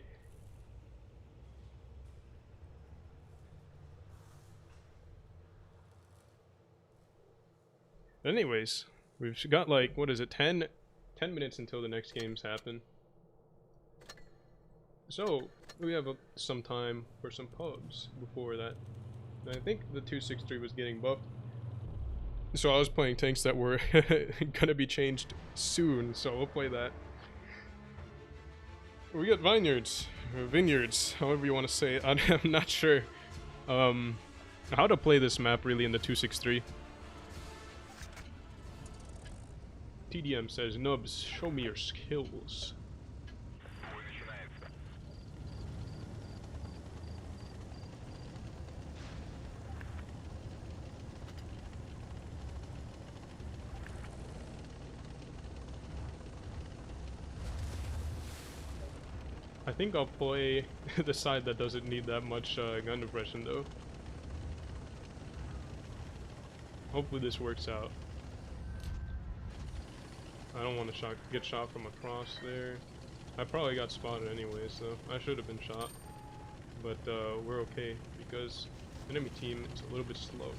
Anyways, we've got like, what is it, 10 minutes until the next games happen. So we have some time for some pubs before that. I think the 263 was getting buffed. So I was playing tanks that were gonna be changed soon, so we'll play that. We got vineyards, or vineyards, however you want to say it. I'm not sure how to play this map really in the 263. TDM says, Nubs, show me your skills. I think I'll play the side that doesn't need that much gun depression though. Hopefully this works out. I don't want to get shot from across there. I probably got spotted anyways, so I should have been shot. But we're okay because enemy team is a little bit slow.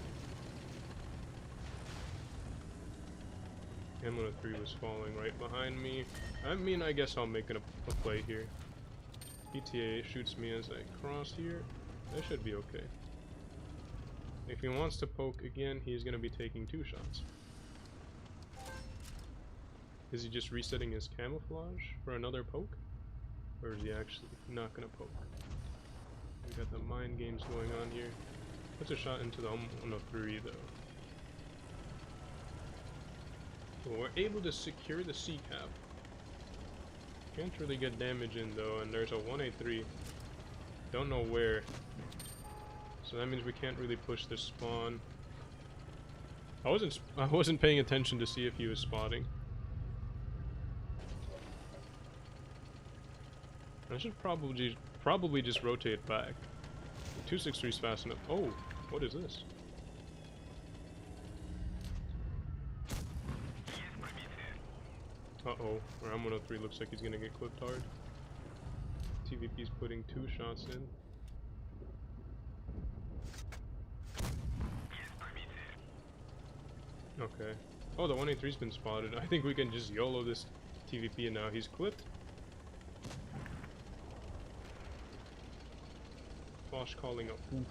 Hamlin 3 was falling right behind me. I mean, I guess I'll make it a play here. ETA shoots me as I cross here. That should be okay. If he wants to poke again, he's going to be taking 2 shots. Is he just resetting his camouflage for another poke? Or is he actually not going to poke? We got the mind games going on here. Puts a shot into the 103 though. Well, we're able to secure the C-cap. Can't really get damage in though, and there's a 183. Don't know where. So that means we can't really push this spawn. I wasn't paying attention to see if he was spotting. I should probably just rotate back. The 263 is fast enough. Oh, what is this? Uh-oh. Round 103 looks like he's gonna get clipped hard. TVP's putting 2 shots in. Okay. Oh, the 183's been spotted. I think we can just YOLO this TVP and now he's clipped. Bosch calling a whoosh.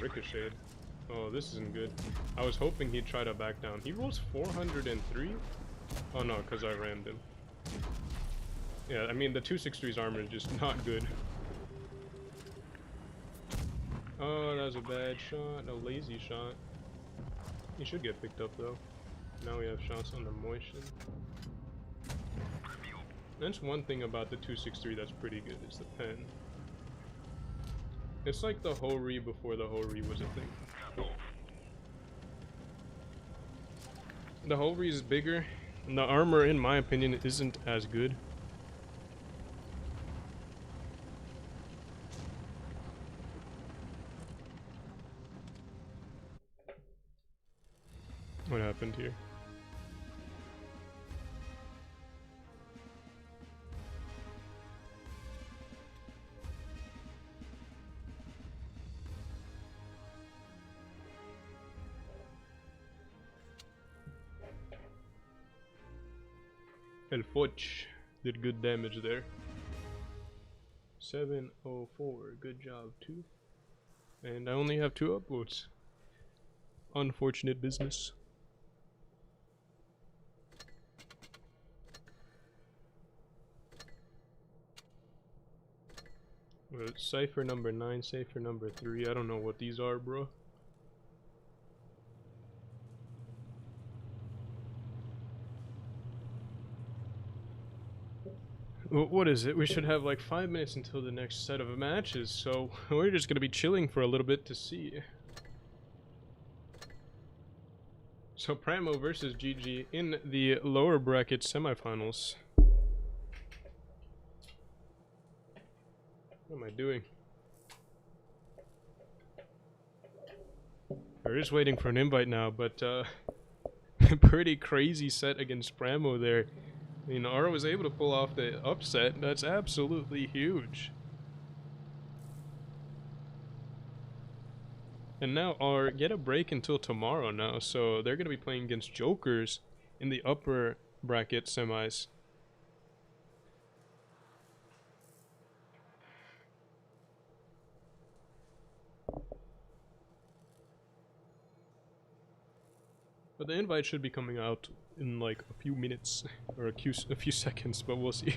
Ricocheted. Oh, this isn't good. I was hoping he'd try to back down. He rolls 403? Oh no, because I rammed him. Yeah, I mean, the 263's armor is just not good. Oh, that was a bad shot. A lazy shot. He should get picked up, though. Now we have shots on the motion. That's one thing about the 263 that's pretty good, is the pen. It's like the Hori before the Hori was a thing. The Hori is bigger, and the armor, in my opinion, isn't as good. What happened here? El Foch did good damage there. 704, good job, too. And I only have 2 upvotes. Unfortunate business. Well, Cypher number 9, Cypher number 3. I don't know what these are, bro. What is it? We should have like 5 minutes until the next set of matches, so we're just gonna be chilling for a little bit to see. So Primo versus GG in the lower bracket semifinals. What am I doing? We're just waiting for an invite now, but pretty crazy set against Primo there. I mean, Ara was able to pull off the upset. That's absolutely huge. And now Ara get a break until tomorrow now, so they're going to be playing against Jokers in the upper bracket semis. But the invite should be coming out in like a few minutes, or a few seconds, but we'll see.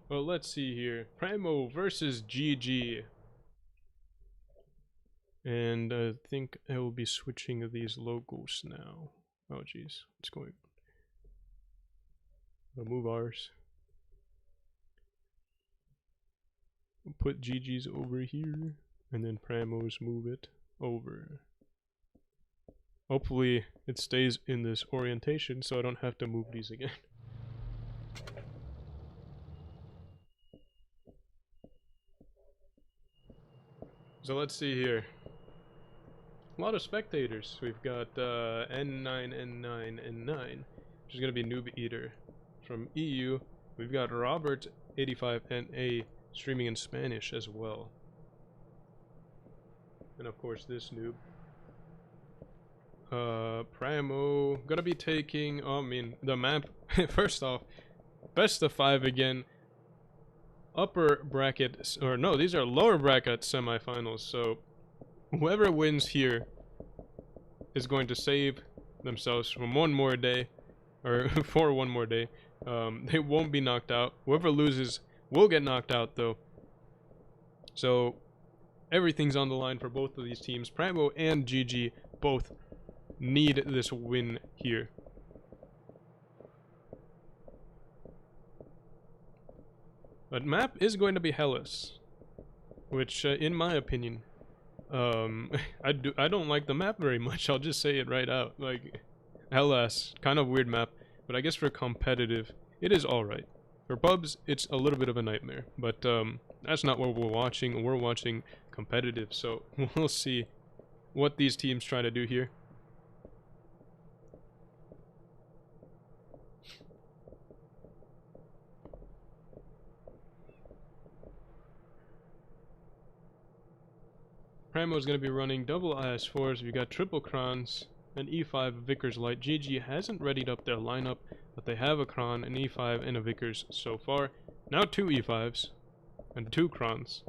Well, let's see here. Primo versus GG. And I think I will be switching these logos now. Oh jeez, what's going on? I'll move ours. We'll put GG's over here, and then Primo's move it over. Hopefully it stays in this orientation so I don't have to move these again. So let's see here. A lot of spectators. We've got N9, N9, N9, which is going to be Noob Eater. From EU, we've got Robert 85NA streaming in Spanish as well. And of course this noob. Primo, gonna be taking, I mean, the map, first off, best of 5 again. Upper bracket, or no, these are lower bracket semifinals, so whoever wins here is going to save themselves from one more day, or for one more day. They won't be knocked out. Whoever loses will get knocked out, though. So everything's on the line for both of these teams. Primo and GG both need this win here. But map is going to be Hellas, which, in my opinion, I don't like the map very much. I'll just say it right out. Like, LS, kind of weird map, but I guess for competitive, it is alright. For pubs, it's a little bit of a nightmare, but that's not what we're watching. We're watching competitive, so we'll see what these teams try to do here. Primo is going to be running double IS4s. We've got triple crons, an E5 Vickers Light. GG hasn't readied up their lineup, but they have a cron, an E5, and a Vickers so far. Now 2 E5s and 2 crons.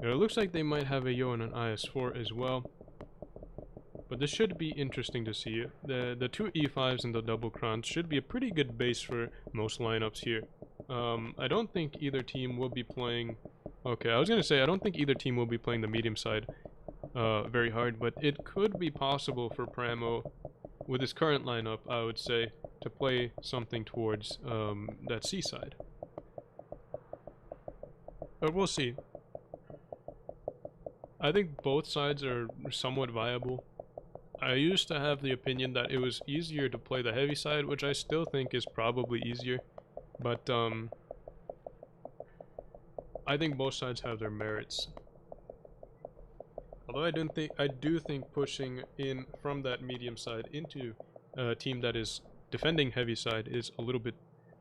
It looks like they might have a Yo and an IS4 as well. But this should be interesting to see. The 2 E5s and the double crons should be a pretty good base for most lineups here. I don't think either team will be playing... Okay, I was going to say, I don't think either team will be playing the medium side very hard, but it could be possible for Primo, with his current lineup, I would say, to play something towards that C side. But we'll see. I think both sides are somewhat viable. I used to have the opinion that it was easier to play the heavy side, which I still think is probably easier, but I think both sides have their merits. Although I do think pushing in from that medium side into a team that is defending heavy side is a little bit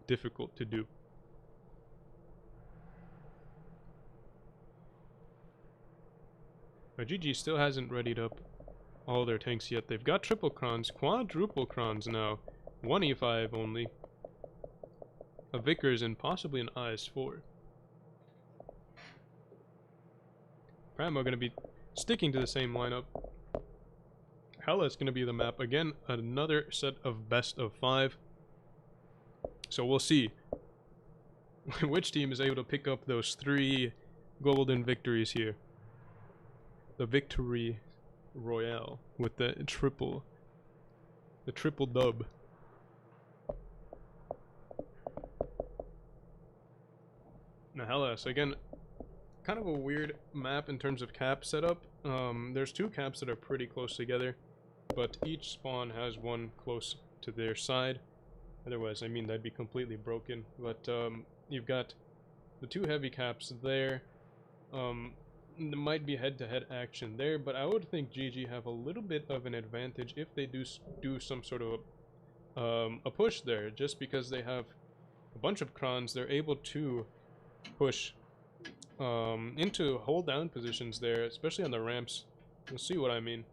difficult to do. But GG still hasn't readied up all their tanks yet. They've got triple crons, quadruple crons now, 1 E5 only, a Vickers, and possibly an IS4. Primo going to be sticking to the same lineup. Hella is going to be the map. Again, another set of best of 5. So we'll see which team is able to pick up those 3 golden victories here. The victory royale with the triple dub. Now Hellas, again, kind of a weird map in terms of cap setup. There's 2 caps that are pretty close together, but each spawn has one close to their side. Otherwise, I mean, that'd be completely broken. But you've got the 2 heavy caps there. There might be head-to-head action there, but I would think GG have a little bit of an advantage if they do some sort of a push there, just because they have a bunch of crons. They're able to push into hold down positions there, especially on the ramps. You'll see what I mean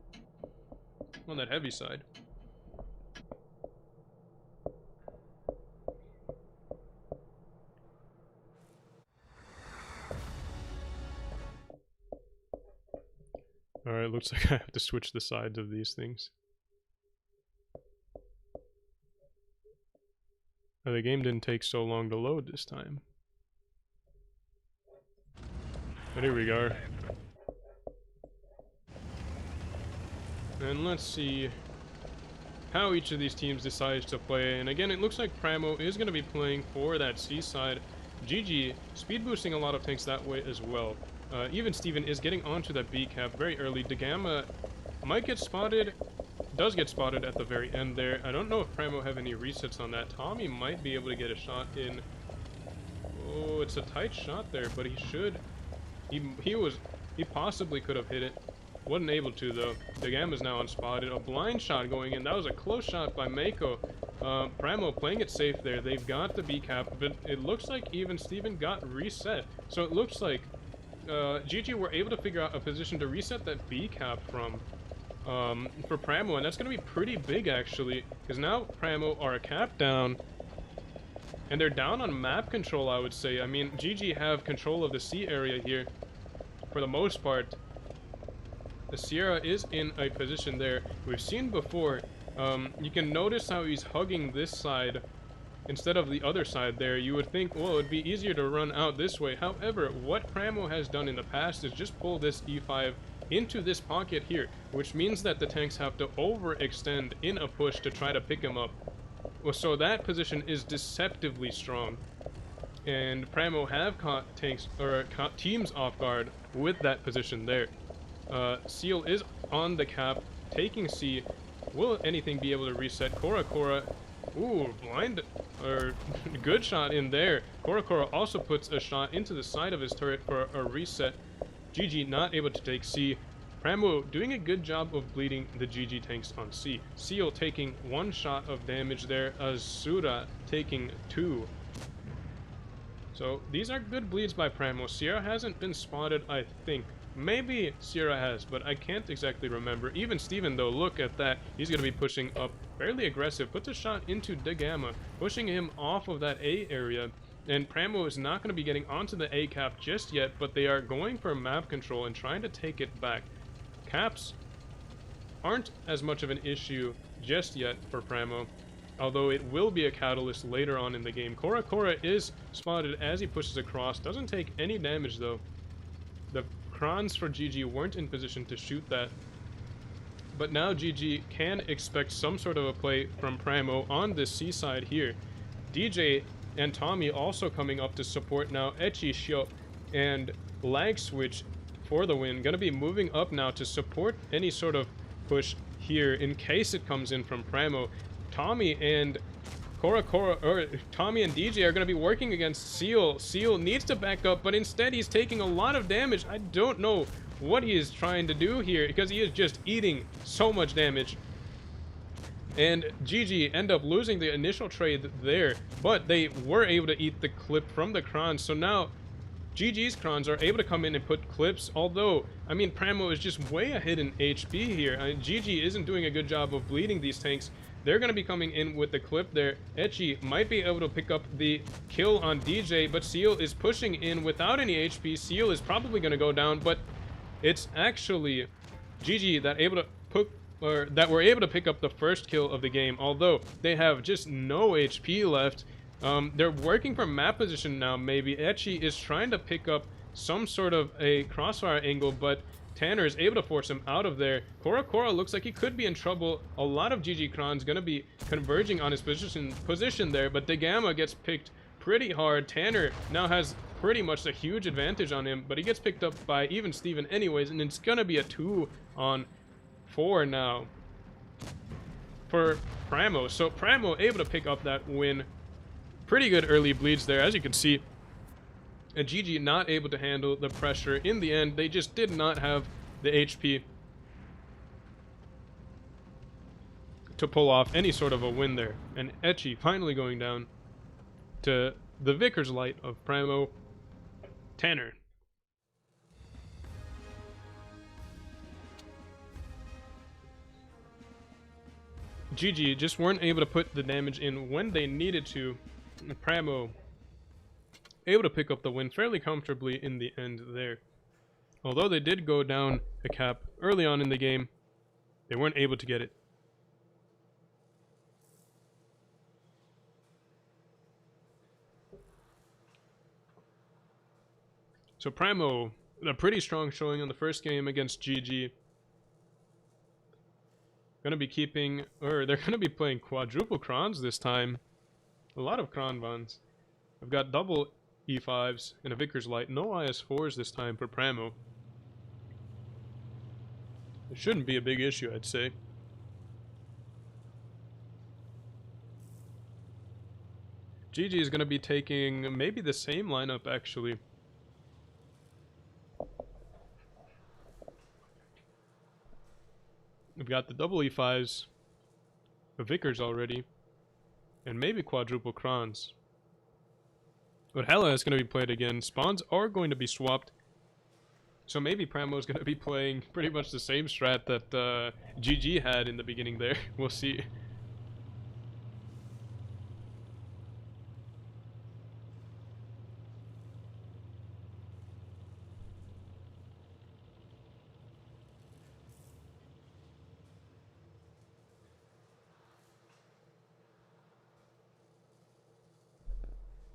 on that heavy side. Alright, looks like I have to switch the sides of these things. Oh, the game didn't take so long to load this time. But here we go. And let's see how each of these teams decides to play. And again, it looks like Primo is going to be playing for that C side. GG speed boosting a lot of tanks that way as well. Even Steven is getting onto that B cap very early. Dagama might get spotted, does get spotted at the very end there. I don't know if Primo have any resets on that. Tommy might be able to get a shot in. Oh, it's a tight shot there, but he should. He possibly could have hit it. Wasn't able to though. Dagama's now unspotted. A blind shot going in. That was a close shot by Mako. Primo playing it safe there. They've got the B cap, but it looks like even Steven got reset. So it looks like GG were able to figure out a position to reset that B cap from for Primo, and that's going to be pretty big actually, because now Primo are a cap down, and they're down on map control, I would say. I mean, GG have control of the C area here for the most part. The Sierra is in a position there. We've seen before, you can notice how he's hugging this side instead of the other side there. You would think, well, it'd be easier to run out this way. However, what Primo has done in the past is just pull this E5 into this pocket here, which means that the tanks have to overextend in a push to try to pick him up. Well, so that position is deceptively strong. And Primo have caught tanks or caught teams off guard with that position there. Seal is on the cap, taking C. Will anything be able to reset? Cora, ooh, blind, or good shot in there. Cora also puts a shot into the side of his turret for a reset. GG not able to take C. Primo doing a good job of bleeding the GG tanks on C. Seal taking 1 shot of damage there. Azura taking 2. So these are good bleeds by Primo. Sierra hasn't been spotted, I think. Maybe Sierra has, but I can't exactly remember. Even Steven, though, look at that. He's going to be pushing up fairly aggressive. Puts a shot into De Gamma, pushing him off of that A area. And Primo is not going to be getting onto the A cap just yet, but they are going for map control and trying to take it back. Caps aren't as much of an issue just yet for Primo, although it will be a catalyst later on in the game. Cora is spotted as he pushes across. Doesn't take any damage, though. The Krons for GG weren't in position to shoot that. But now GG can expect some sort of a play from Primo on this C side here. DJ and Tommy also coming up to support now. Echi, Shio, and Lag Switch for the win. Gonna be moving up now to support any sort of push here in case it comes in from Primo. Tommy and Tommy and DJ are going to be working against Seal. Seal needs to back up, but instead he's taking a lot of damage. I don't know what he is trying to do here because he is just eating so much damage. And GG end up losing the initial trade there, but they were able to eat the clip from the Krons. So now GG's Krons are able to come in and put clips, although, I mean, Primo is just way ahead in HP here. GG isn't doing a good job of bleeding these tanks. They're going to be coming in with the clip there. Echi might be able to pick up the kill on DJ, but Seal is pushing in without any HP. Seal is probably going to go down, but it's actually GG that were able to pick up the first kill of the game, although they have just no HP left. They're working from map position now, maybe. Echi is trying to pick up some sort of a crossfire angle, but Tanner is able to force him out of there. Cora looks like he could be in trouble. A lot of GG Kron's going to be converging on his position there, but De Gamma gets picked pretty hard. Tanner now has pretty much a huge advantage on him, but he gets picked up by even Steven anyways, and it's going to be a 2-on-4 now for Primo. So Primo able to pick up that win. Pretty good early bleeds there, as you can see. And GG not able to handle the pressure. In the end, they just did not have the HP to pull off any sort of a win there. And Echi finally going down to the Vickers Light of Primo. Tanner. GG just weren't able to put the damage in when they needed to. Primo able to pick up the win fairly comfortably in the end there. Although they did go down a cap early on in the game, they weren't able to get it. So Primo, a pretty strong showing on the first game against GG. Gonna be keeping, or they're gonna be playing quadruple Krons this time. A lot of Kron Vans. I've got double E5s and a Vickers Light. No IS4s this time for Primo. It shouldn't be a big issue, I'd say. GG is going to be taking maybe the same lineup, actually. We've got the double E5s, the Vickers already, and maybe quadruple Krons. But Hela is going to be played again. Spawns are going to be swapped. So maybe Primo is going to be playing pretty much the same strat that GG had in the beginning there. We'll see.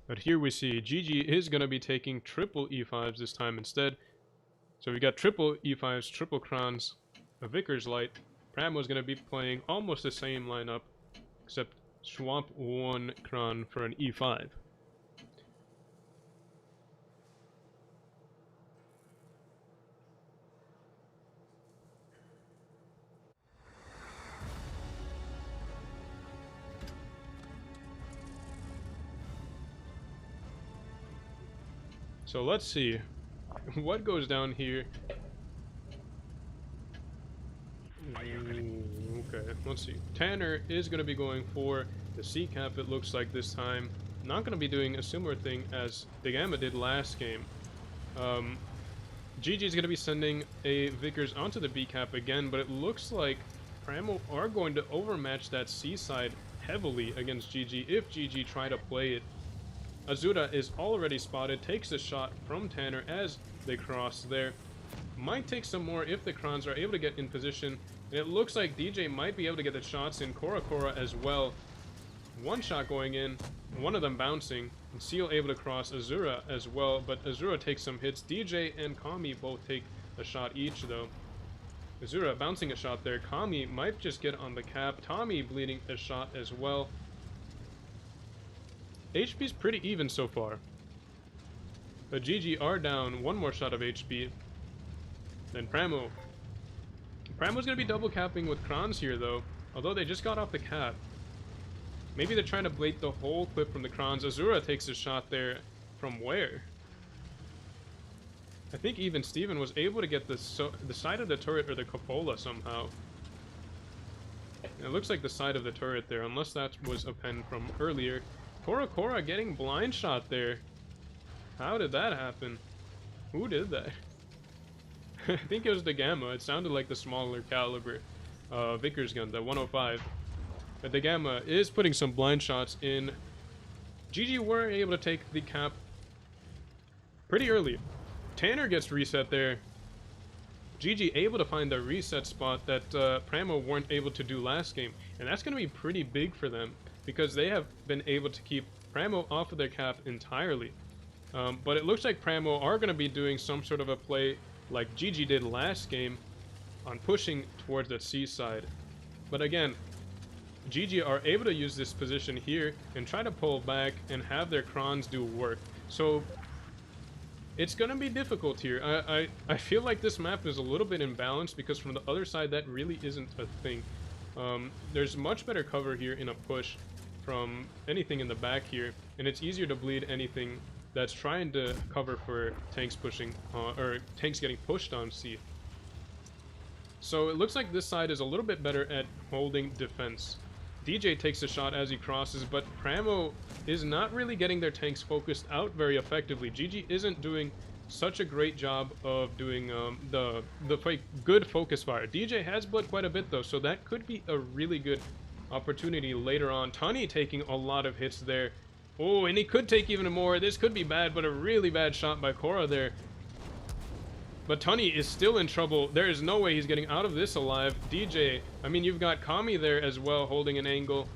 But here we see GG is going to be taking triple E5s this time instead. So we got triple E5s, triple Krons, a Vickers Light. Primo's going to be playing almost the same lineup, except swap one Kron for an E5. So let's see what goes down here. Okay, let's see. Tanner is going to be going for the C cap, it looks like this time. Not going to be doing a similar thing as the Gamma did last game. GG is going to be sending a Vickers onto the B cap again, but it looks like Primo are going to overmatch that C side heavily against GG if GG try to play it. Azura is already spotted, takes a shot from Tanner as they cross there. Might take some more if the Krons are able to get in position. And it looks like DJ might be able to get the shots in. Cora as well. One shot going in, one of them bouncing. And Seal able to cross Azura as well, but Azura takes some hits. DJ and Kami both take a shot each though. Azura bouncing a shot there. Kami might just get on the cap. Tommy bleeding a shot as well. HP's pretty even so far. But GG are down one more shot of HP. Then Primo. Primo's going to be double capping with Krons here though, although they just got off the cap. Maybe they're trying to bait the whole clip from the Krons. Azura takes a shot there from where? I think even Steven was able to get the side of the turret or the cupola somehow. And it looks like the side of the turret there, unless that was a pen from earlier. Cora getting blind shot there. How did that happen? Who did that? I think it was the Gamma. It sounded like the smaller caliber Vickers gun, the 105. But the Gamma is putting some blind shots in. GG were able to take the cap pretty early. Tanner gets reset there. GG able to find the reset spot that Primo weren't able to do last game. And that's going to be pretty big for them, because they have been able to keep Primo off of their cap entirely. But it looks like Primo are going to be doing some sort of a play like GG did last game on pushing towards the C side. But again, GG are able to use this position here and try to pull back and have their Krons do work. So it's going to be difficult here. I feel like this map is a little bit imbalanced, because from the other side that really isn't a thing. There's much better cover here in a push from anything in the back here, and it's easier to bleed anything that's trying to cover for tanks pushing, or tanks getting pushed on C. So it looks like this side is a little bit better at holding defense. DJ takes a shot as he crosses, but Primo is not really getting their tanks focused out very effectively. GG isn't doing such a great job of doing the good focus fire. DJ has bled quite a bit though, so that could be a really good opportunity later on. Tunny taking a lot of hits there. Oh, and he could take even more. This could be bad, but a really bad shot by Cora there. But Tunny is still in trouble. There is no way he's getting out of this alive. DJ, I mean, you've got Kami there as well, holding an angle.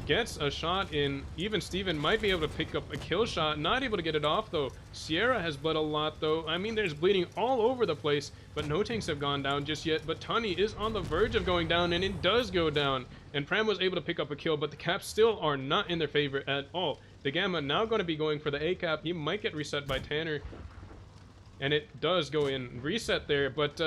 Gets a shot in. Even Steven might be able to pick up a kill shot. Not able to get it off, though. Sierra has bled a lot, though. I mean, there's bleeding all over the place, but no tanks have gone down just yet. But Tunny is on the verge of going down, and it does go down. And Pram was able to pick up a kill, but the caps still are not in their favor at all. The Gamma now going to be going for the A cap. He might get reset by Tanner. And it does go in. Reset there, but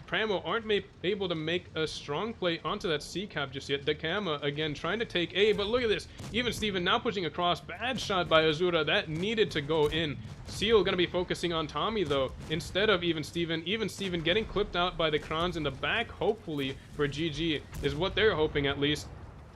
Primo aren't able to make a strong play onto that C cap just yet. The Gamma, again, trying to take A, but look at this. Even Steven now pushing across. Bad shot by Azura. That needed to go in. Seal going to be focusing on Tommy, though, instead of Even Steven. Even Steven getting clipped out by the Krons in the back, hopefully, for GG, is what they're hoping at least.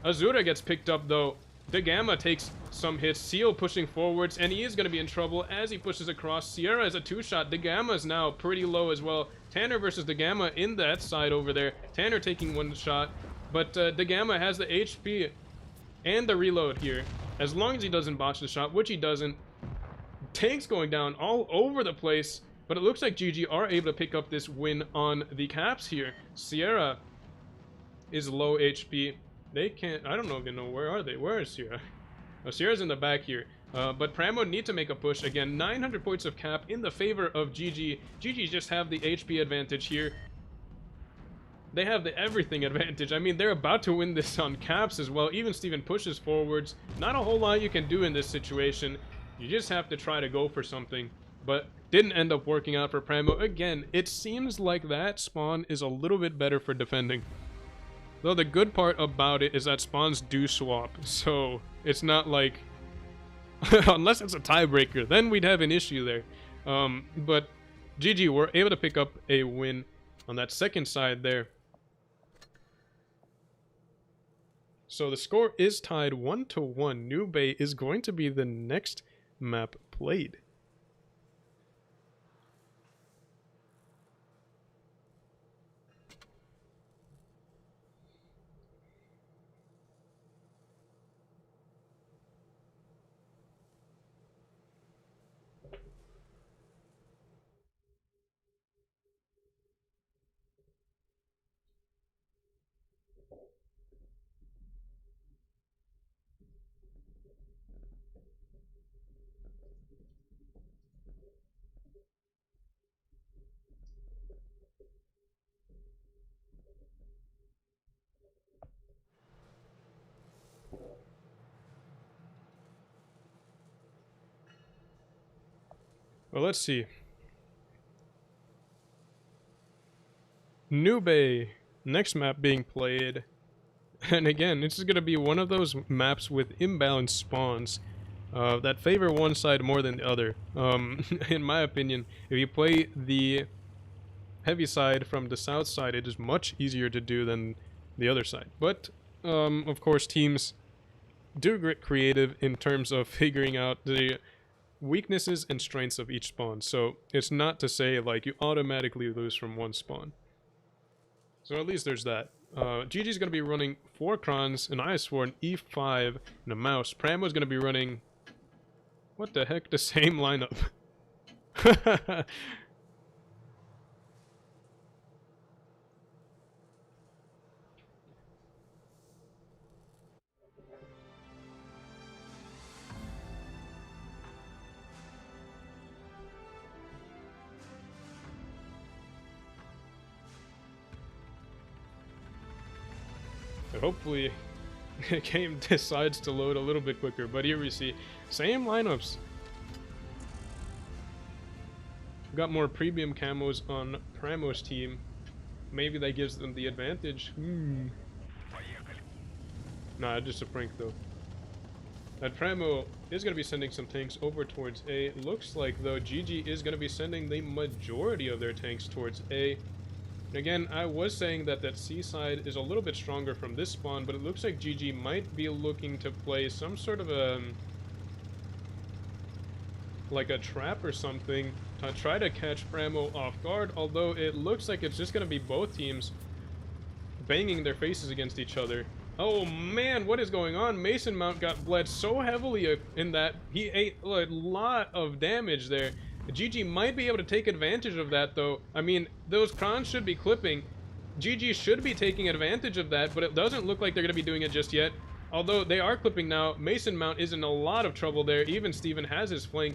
Azura gets picked up, though. The Gamma takes some hits. Seal pushing forwards, and he is going to be in trouble as he pushes across. Sierra is a two-shot. The Gamma is now pretty low as well. Tanner versus the Gamma in that side over there. Tanner taking one shot, but the Gamma has the HP and the reload here. As long as he doesn't botch the shot, which he doesn't. Tanks going down all over the place, but it looks like GG are able to pick up this win on the caps here. Sierra is low HP. They can't, I don't even know, where are they? Where is Sierra? Oh, Sierra's in the back here. But Primo need to make a push. Again, 900 points of cap in the favor of GG. GG just have the HP advantage here. They have the everything advantage. I mean, they're about to win this on caps as well. Even Steven pushes forwards. Not a whole lot you can do in this situation. You just have to try to go for something. But didn't end up working out for Primo. Again, it seems like that spawn is a little bit better for defending. Though the good part about it is that spawns do swap. So it's not like... unless it's a tiebreaker, then we'd have an issue there. But GG were able to pick up a win on that second side there. So the score is tied 1-1. New Bay is going to be the next map played. Well, let's see. New Bay, next map being played. And again, this is going to be one of those maps with imbalanced spawns that favor one side more than the other. In my opinion, if you play the heavy side from the south side, it is much easier to do than the other side. But, of course, teams do get creative in terms of figuring out the weaknesses and strengths of each spawn. So it's not to say like you automatically lose from one spawn. So at least there's that. GG's going to be running 4 crons, an IS4, an E5, and a mouse. Primo's going to be running... what the heck? The same lineup. Hopefully the game decides to load a little bit quicker, but here we see same lineups. We've got more premium camos on Primo's team. Maybe that gives them the advantage. Nah, just a prank though. That Primo is going to be sending some tanks over towards A. Looks like though GG is going to be sending the majority of their tanks towards A. Again, I was saying that that C side is a little bit stronger from this spawn, but it looks like GG might be looking to play some sort of a... like a trap or something to try to catch Primo off guard, although it looks like it's just going to be both teams banging their faces against each other. Oh man, what is going on? Mason Mount got bled so heavily in that he ate a lot of damage there. GG might be able to take advantage of that though. I mean, those crons should be clipping. GG should be taking advantage of that, but it doesn't look like they're going to be doing it just yet. Although they are clipping now. Mason Mount is in a lot of trouble there. Even Steven has his flank.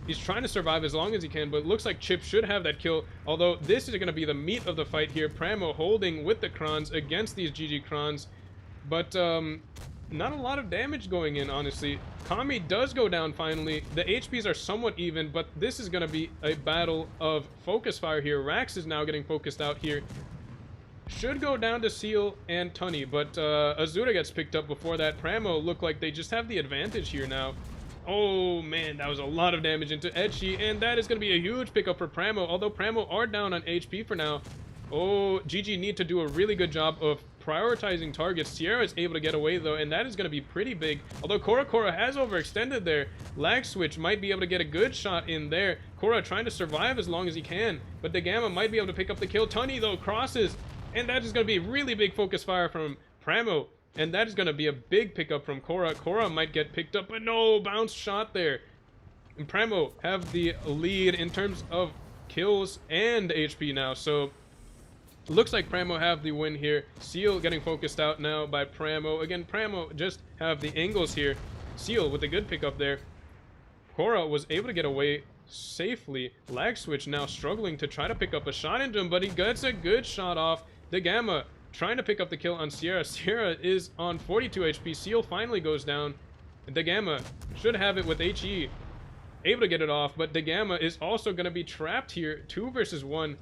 He's trying to survive as long as he can, but it looks like Chip should have that kill. Although this is going to be the meat of the fight here. Primo holding with the crons against these GG crons. But not a lot of damage going in, honestly. Kami does go down finally. The HPs are somewhat even, but this is going to be a battle of focus fire here. Rax is now getting focused out here. Should go down to Seal and Tunny, but Azura gets picked up before that. Primo look like they just have the advantage here now. Oh man, that was a lot of damage into Edgy, and that is going to be a huge pickup for Primo, although Primo are down on HP for now. Oh, GG need to do a really good job of prioritizing targets. Sierra is able to get away though, and that is going to be pretty big. Although Cora has overextended there. Lag Switch might be able to get a good shot in there. Cora trying to survive as long as he can, but the Gamma might be able to pick up the kill. Tunny though crosses, and that is going to be really big focus fire from Primo, and that is going to be a big pickup from Cora. Cora might get picked up, but no, bounce shot there. And Primo have the lead in terms of kills and HP now, so looks like Primo have the win here. Seal getting focused out now by Primo. Again, Primo just have the angles here. Seal with a good pickup there. Korra was able to get away safely. Lag switch now struggling to try to pick up a shot into him, but he gets a good shot off. The Gamma trying to pick up the kill on Sierra. Sierra is on 42 HP. Seal finally goes down. The Gamma should have it with HE. Able to get it off, but the Gamma is also going to be trapped here. 2 versus 1.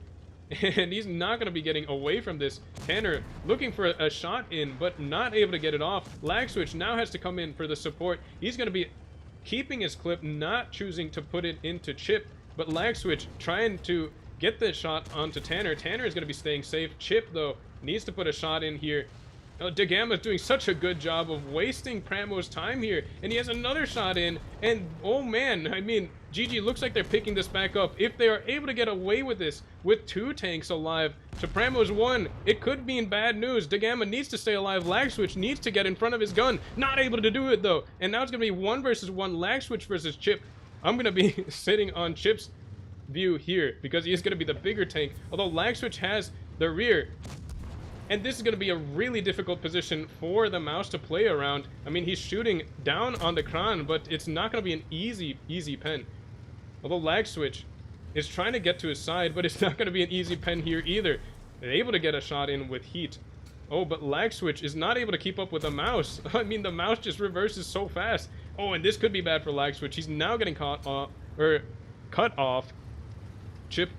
And he's not going to be getting away from this. Tanner looking for a shot in, but not able to get it off. Lag switch now has to come in for the support. He's going to be keeping his clip, not choosing to put it into Chip, but lag switch trying to get the shot onto Tanner. Tanner is going to be staying safe. Chip, though, needs to put a shot in here. De Gamma is doing such a good job of wasting Primo's time here, and he has another shot in, and oh man, I mean, GG looks like they're picking this back up. If they are able to get away with this, with 2 tanks alive to Primo's 1, it could mean bad news. De Gamma needs to stay alive. Lag switch needs to get in front of his gun. Not able to do it though, and now it's gonna be 1 versus 1. Lag switch versus Chip. I'm gonna be sitting on Chip's view here because he is gonna be the bigger tank, although lag switch has the rear. And this is going to be a really difficult position for the mouse to play around. I mean, he's shooting down on the Kran, but it's not going to be an easy pen. Although lag switch is trying to get to his side, but it's not going to be an easy pen here either. They're able to get a shot in with heat. Oh, but lag switch is not able to keep up with the mouse. I mean, the mouse just reverses so fast. Oh, and this could be bad for lag switch. He's now getting caught off, or cut off. Chip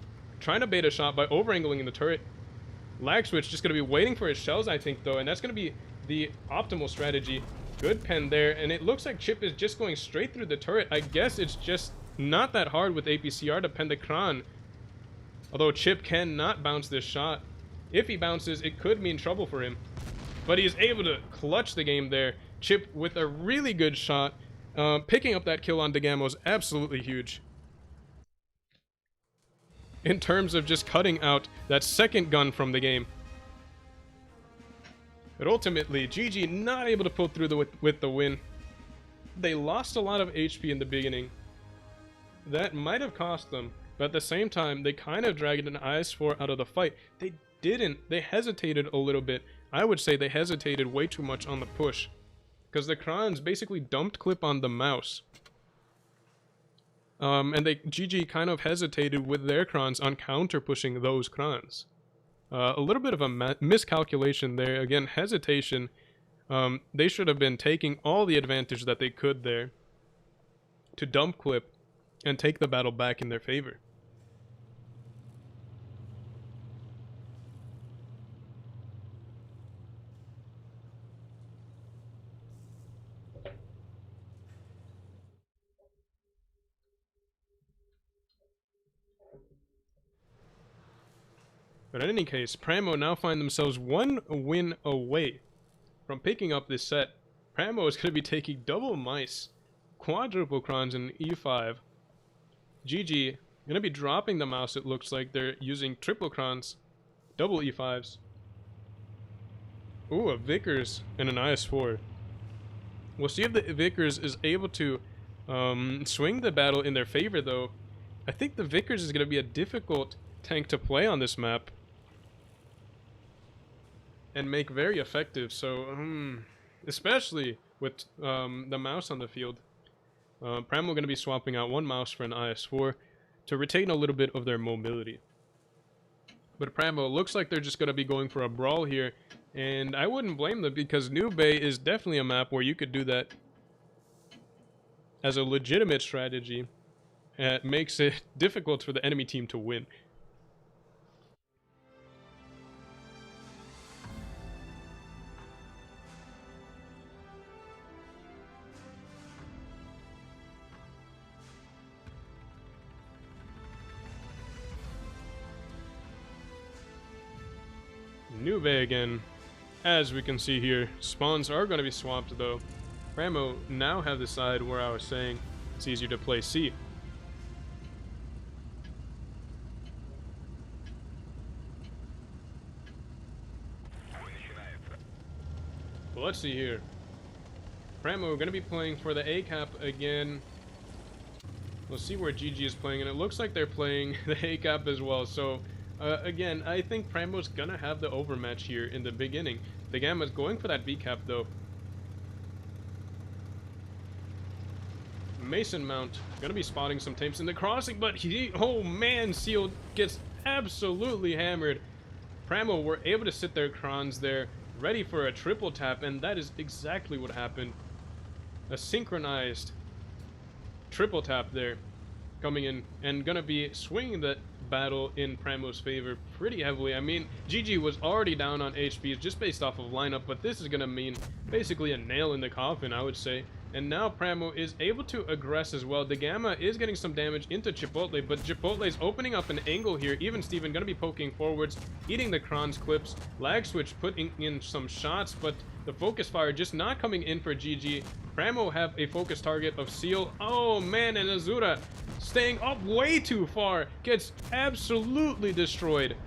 trying to bait a shot by over-angling in the turret. Lag switch just going to be waiting for his shells, I think, though, and that's going to be the optimal strategy. Good pen there, and it looks like Chip is just going straight through the turret. I guess it's just not that hard with APCR to pen the Kran. Although Chip cannot bounce this shot. If he bounces, it could mean trouble for him. But he is able to clutch the game there. Chip with a really good shot. Picking up that kill on De Gamma was absolutely huge. In terms of just cutting out that second gun from the game. But ultimately, GG not able to pull through with the win. They lost a lot of HP in the beginning. That might have cost them, but at the same time, they kind of dragged an IS-4 out of the fight. They didn't. They hesitated a little bit. I would say they hesitated way too much on the push, because the Krans basically dumped clip on the mouse. And GG kind of hesitated with their Krans on counter-pushing those Krans. A little bit of a miscalculation there. Again, hesitation. They should have been taking all the advantage that they could there to dump clip and take the battle back in their favor. But in any case, Primo now find themselves 1 win away from picking up this set. Primo is going to be taking double mice, quadruple Krans in E5. GG going to be dropping the mouse. It looks like they're using triple Krans, double E5s. Ooh, a Vickers and an IS-4. We'll see if the Vickers is able to swing the battle in their favor, though. I think the Vickers is going to be a difficult tank to play on this map and make very effective, so especially with the mouse on the field. Primo going to be swapping out 1 mouse for an IS-4 to retain a little bit of their mobility. But Primo looks like they're just going to be going for a brawl here, and I wouldn't blame them, because New Bay is definitely a map where you could do that as a legitimate strategy. It makes it difficult for the enemy team to win. New Bay again. As we can see here, spawns are going to be swapped though. Primo now have the side where I was saying it's easier to play C. Well, let's see here. Primo going to be playing for the A cap again. We'll see where GG is playing, and it looks like they're playing the A cap as well. So again, I think Primo's gonna have the overmatch here in the beginning. The Gamma's going for that B cap though. Mason Mount gonna be spotting some tanks in the crossing, but oh man, Seal gets absolutely hammered. Primo were able to sit their crons there, ready for a triple tap, and that is exactly what happened. A synchronized triple tap there, coming in and gonna be swinging that battle in Primo's favor pretty heavily. I mean, GG was already down on HPs just based off of lineup, but this is gonna mean basically a nail in the coffin, I would say. And now Primo is able to aggress as well. The Gamma is getting some damage into Chipotle, but Chipotle is opening up an angle here. Even Steven gonna be poking forwards, eating the Kron's clips. Lag Switch putting in some shots, but the focus fire just not coming in for GG. Primo have a focus target of Seal. Oh man, and Azura staying up way too far. Gets absolutely destroyed.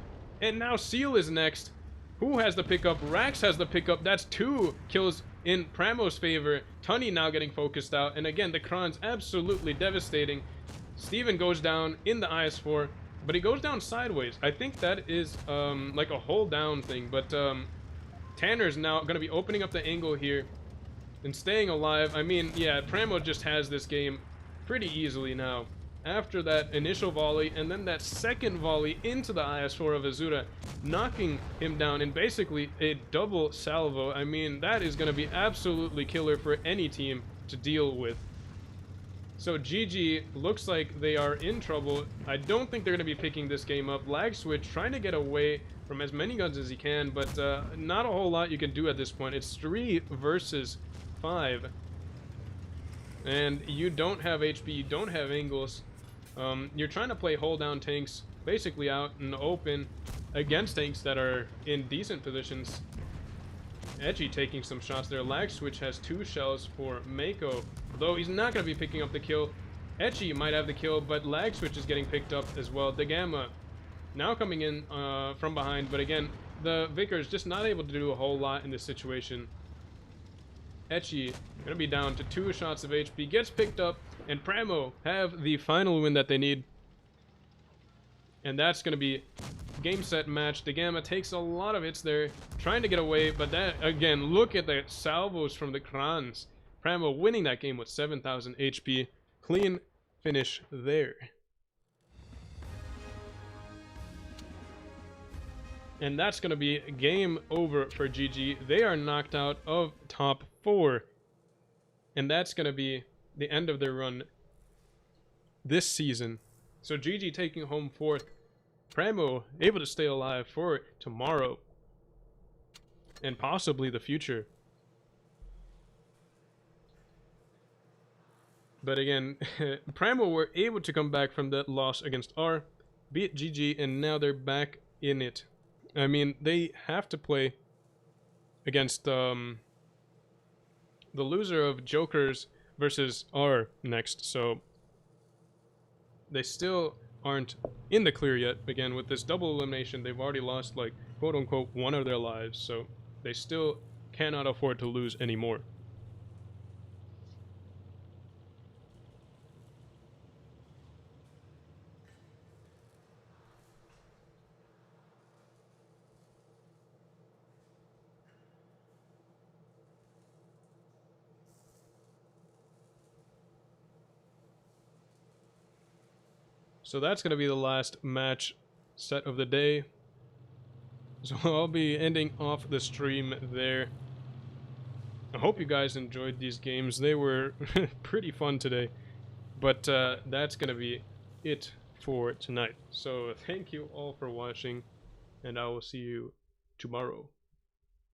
And now Seal is next. Who has the pickup? Rax has the pickup. That's 2 kills in Primo's favor. Tunny now getting focused out. And again, the Kron's absolutely devastating. Steven goes down in the IS-4, but he goes down sideways. I think that is like a hold down thing. But Tanner's now going to be opening up the angle here and staying alive. I mean, yeah, Primo just has this game pretty easily now. After that initial volley and then that second volley into the IS-4 of Azura, knocking him down in basically a double salvo. I mean, that is going to be absolutely killer for any team to deal with. So GG looks like they are in trouble. I don't think they're going to be picking this game up. Lag Switch trying to get away from as many guns as he can, but not a whole lot you can do at this point. It's 3 versus 5. And you don't have HP, you don't have angles. You're trying to play hold down tanks basically out in the open against tanks that are in decent positions. Edgy taking some shots there. Lag Switch has 2 shells for Mako, though he's not going to be picking up the kill. Etchy might have the kill, but Lag Switch is getting picked up as well. The Gamma now coming in from behind, but again, the Vickers just not able to do a whole lot in this situation. Etchy gonna be down to 2 shots of HP, gets picked up, and Primo have the final win that they need. And that's gonna be game, set, match. The Gamma takes a lot of hits there, trying to get away, but that, again, look at the salvos from the Krans. Primo winning that game with 7,000 HP. Clean finish there. And that's going to be game over for GG. They are knocked out of top 4. And that's going to be the end of their run this season. So GG taking home 4th. Primo able to stay alive for tomorrow. And possibly the future. But again, Primo were able to come back from that loss against R, beat GG, and now they're back in it. I mean, they have to play against the loser of Jokers versus R next, so they still aren't in the clear yet. Again, with this double elimination, they've already lost, like, quote-unquote, 1 of their lives, so they still cannot afford to lose anymore. So that's going to be the last match set of the day. So I'll be ending off the stream there. I hope you guys enjoyed these games. They were pretty fun today. But that's going to be it for tonight. So thank you all for watching, and I will see you tomorrow.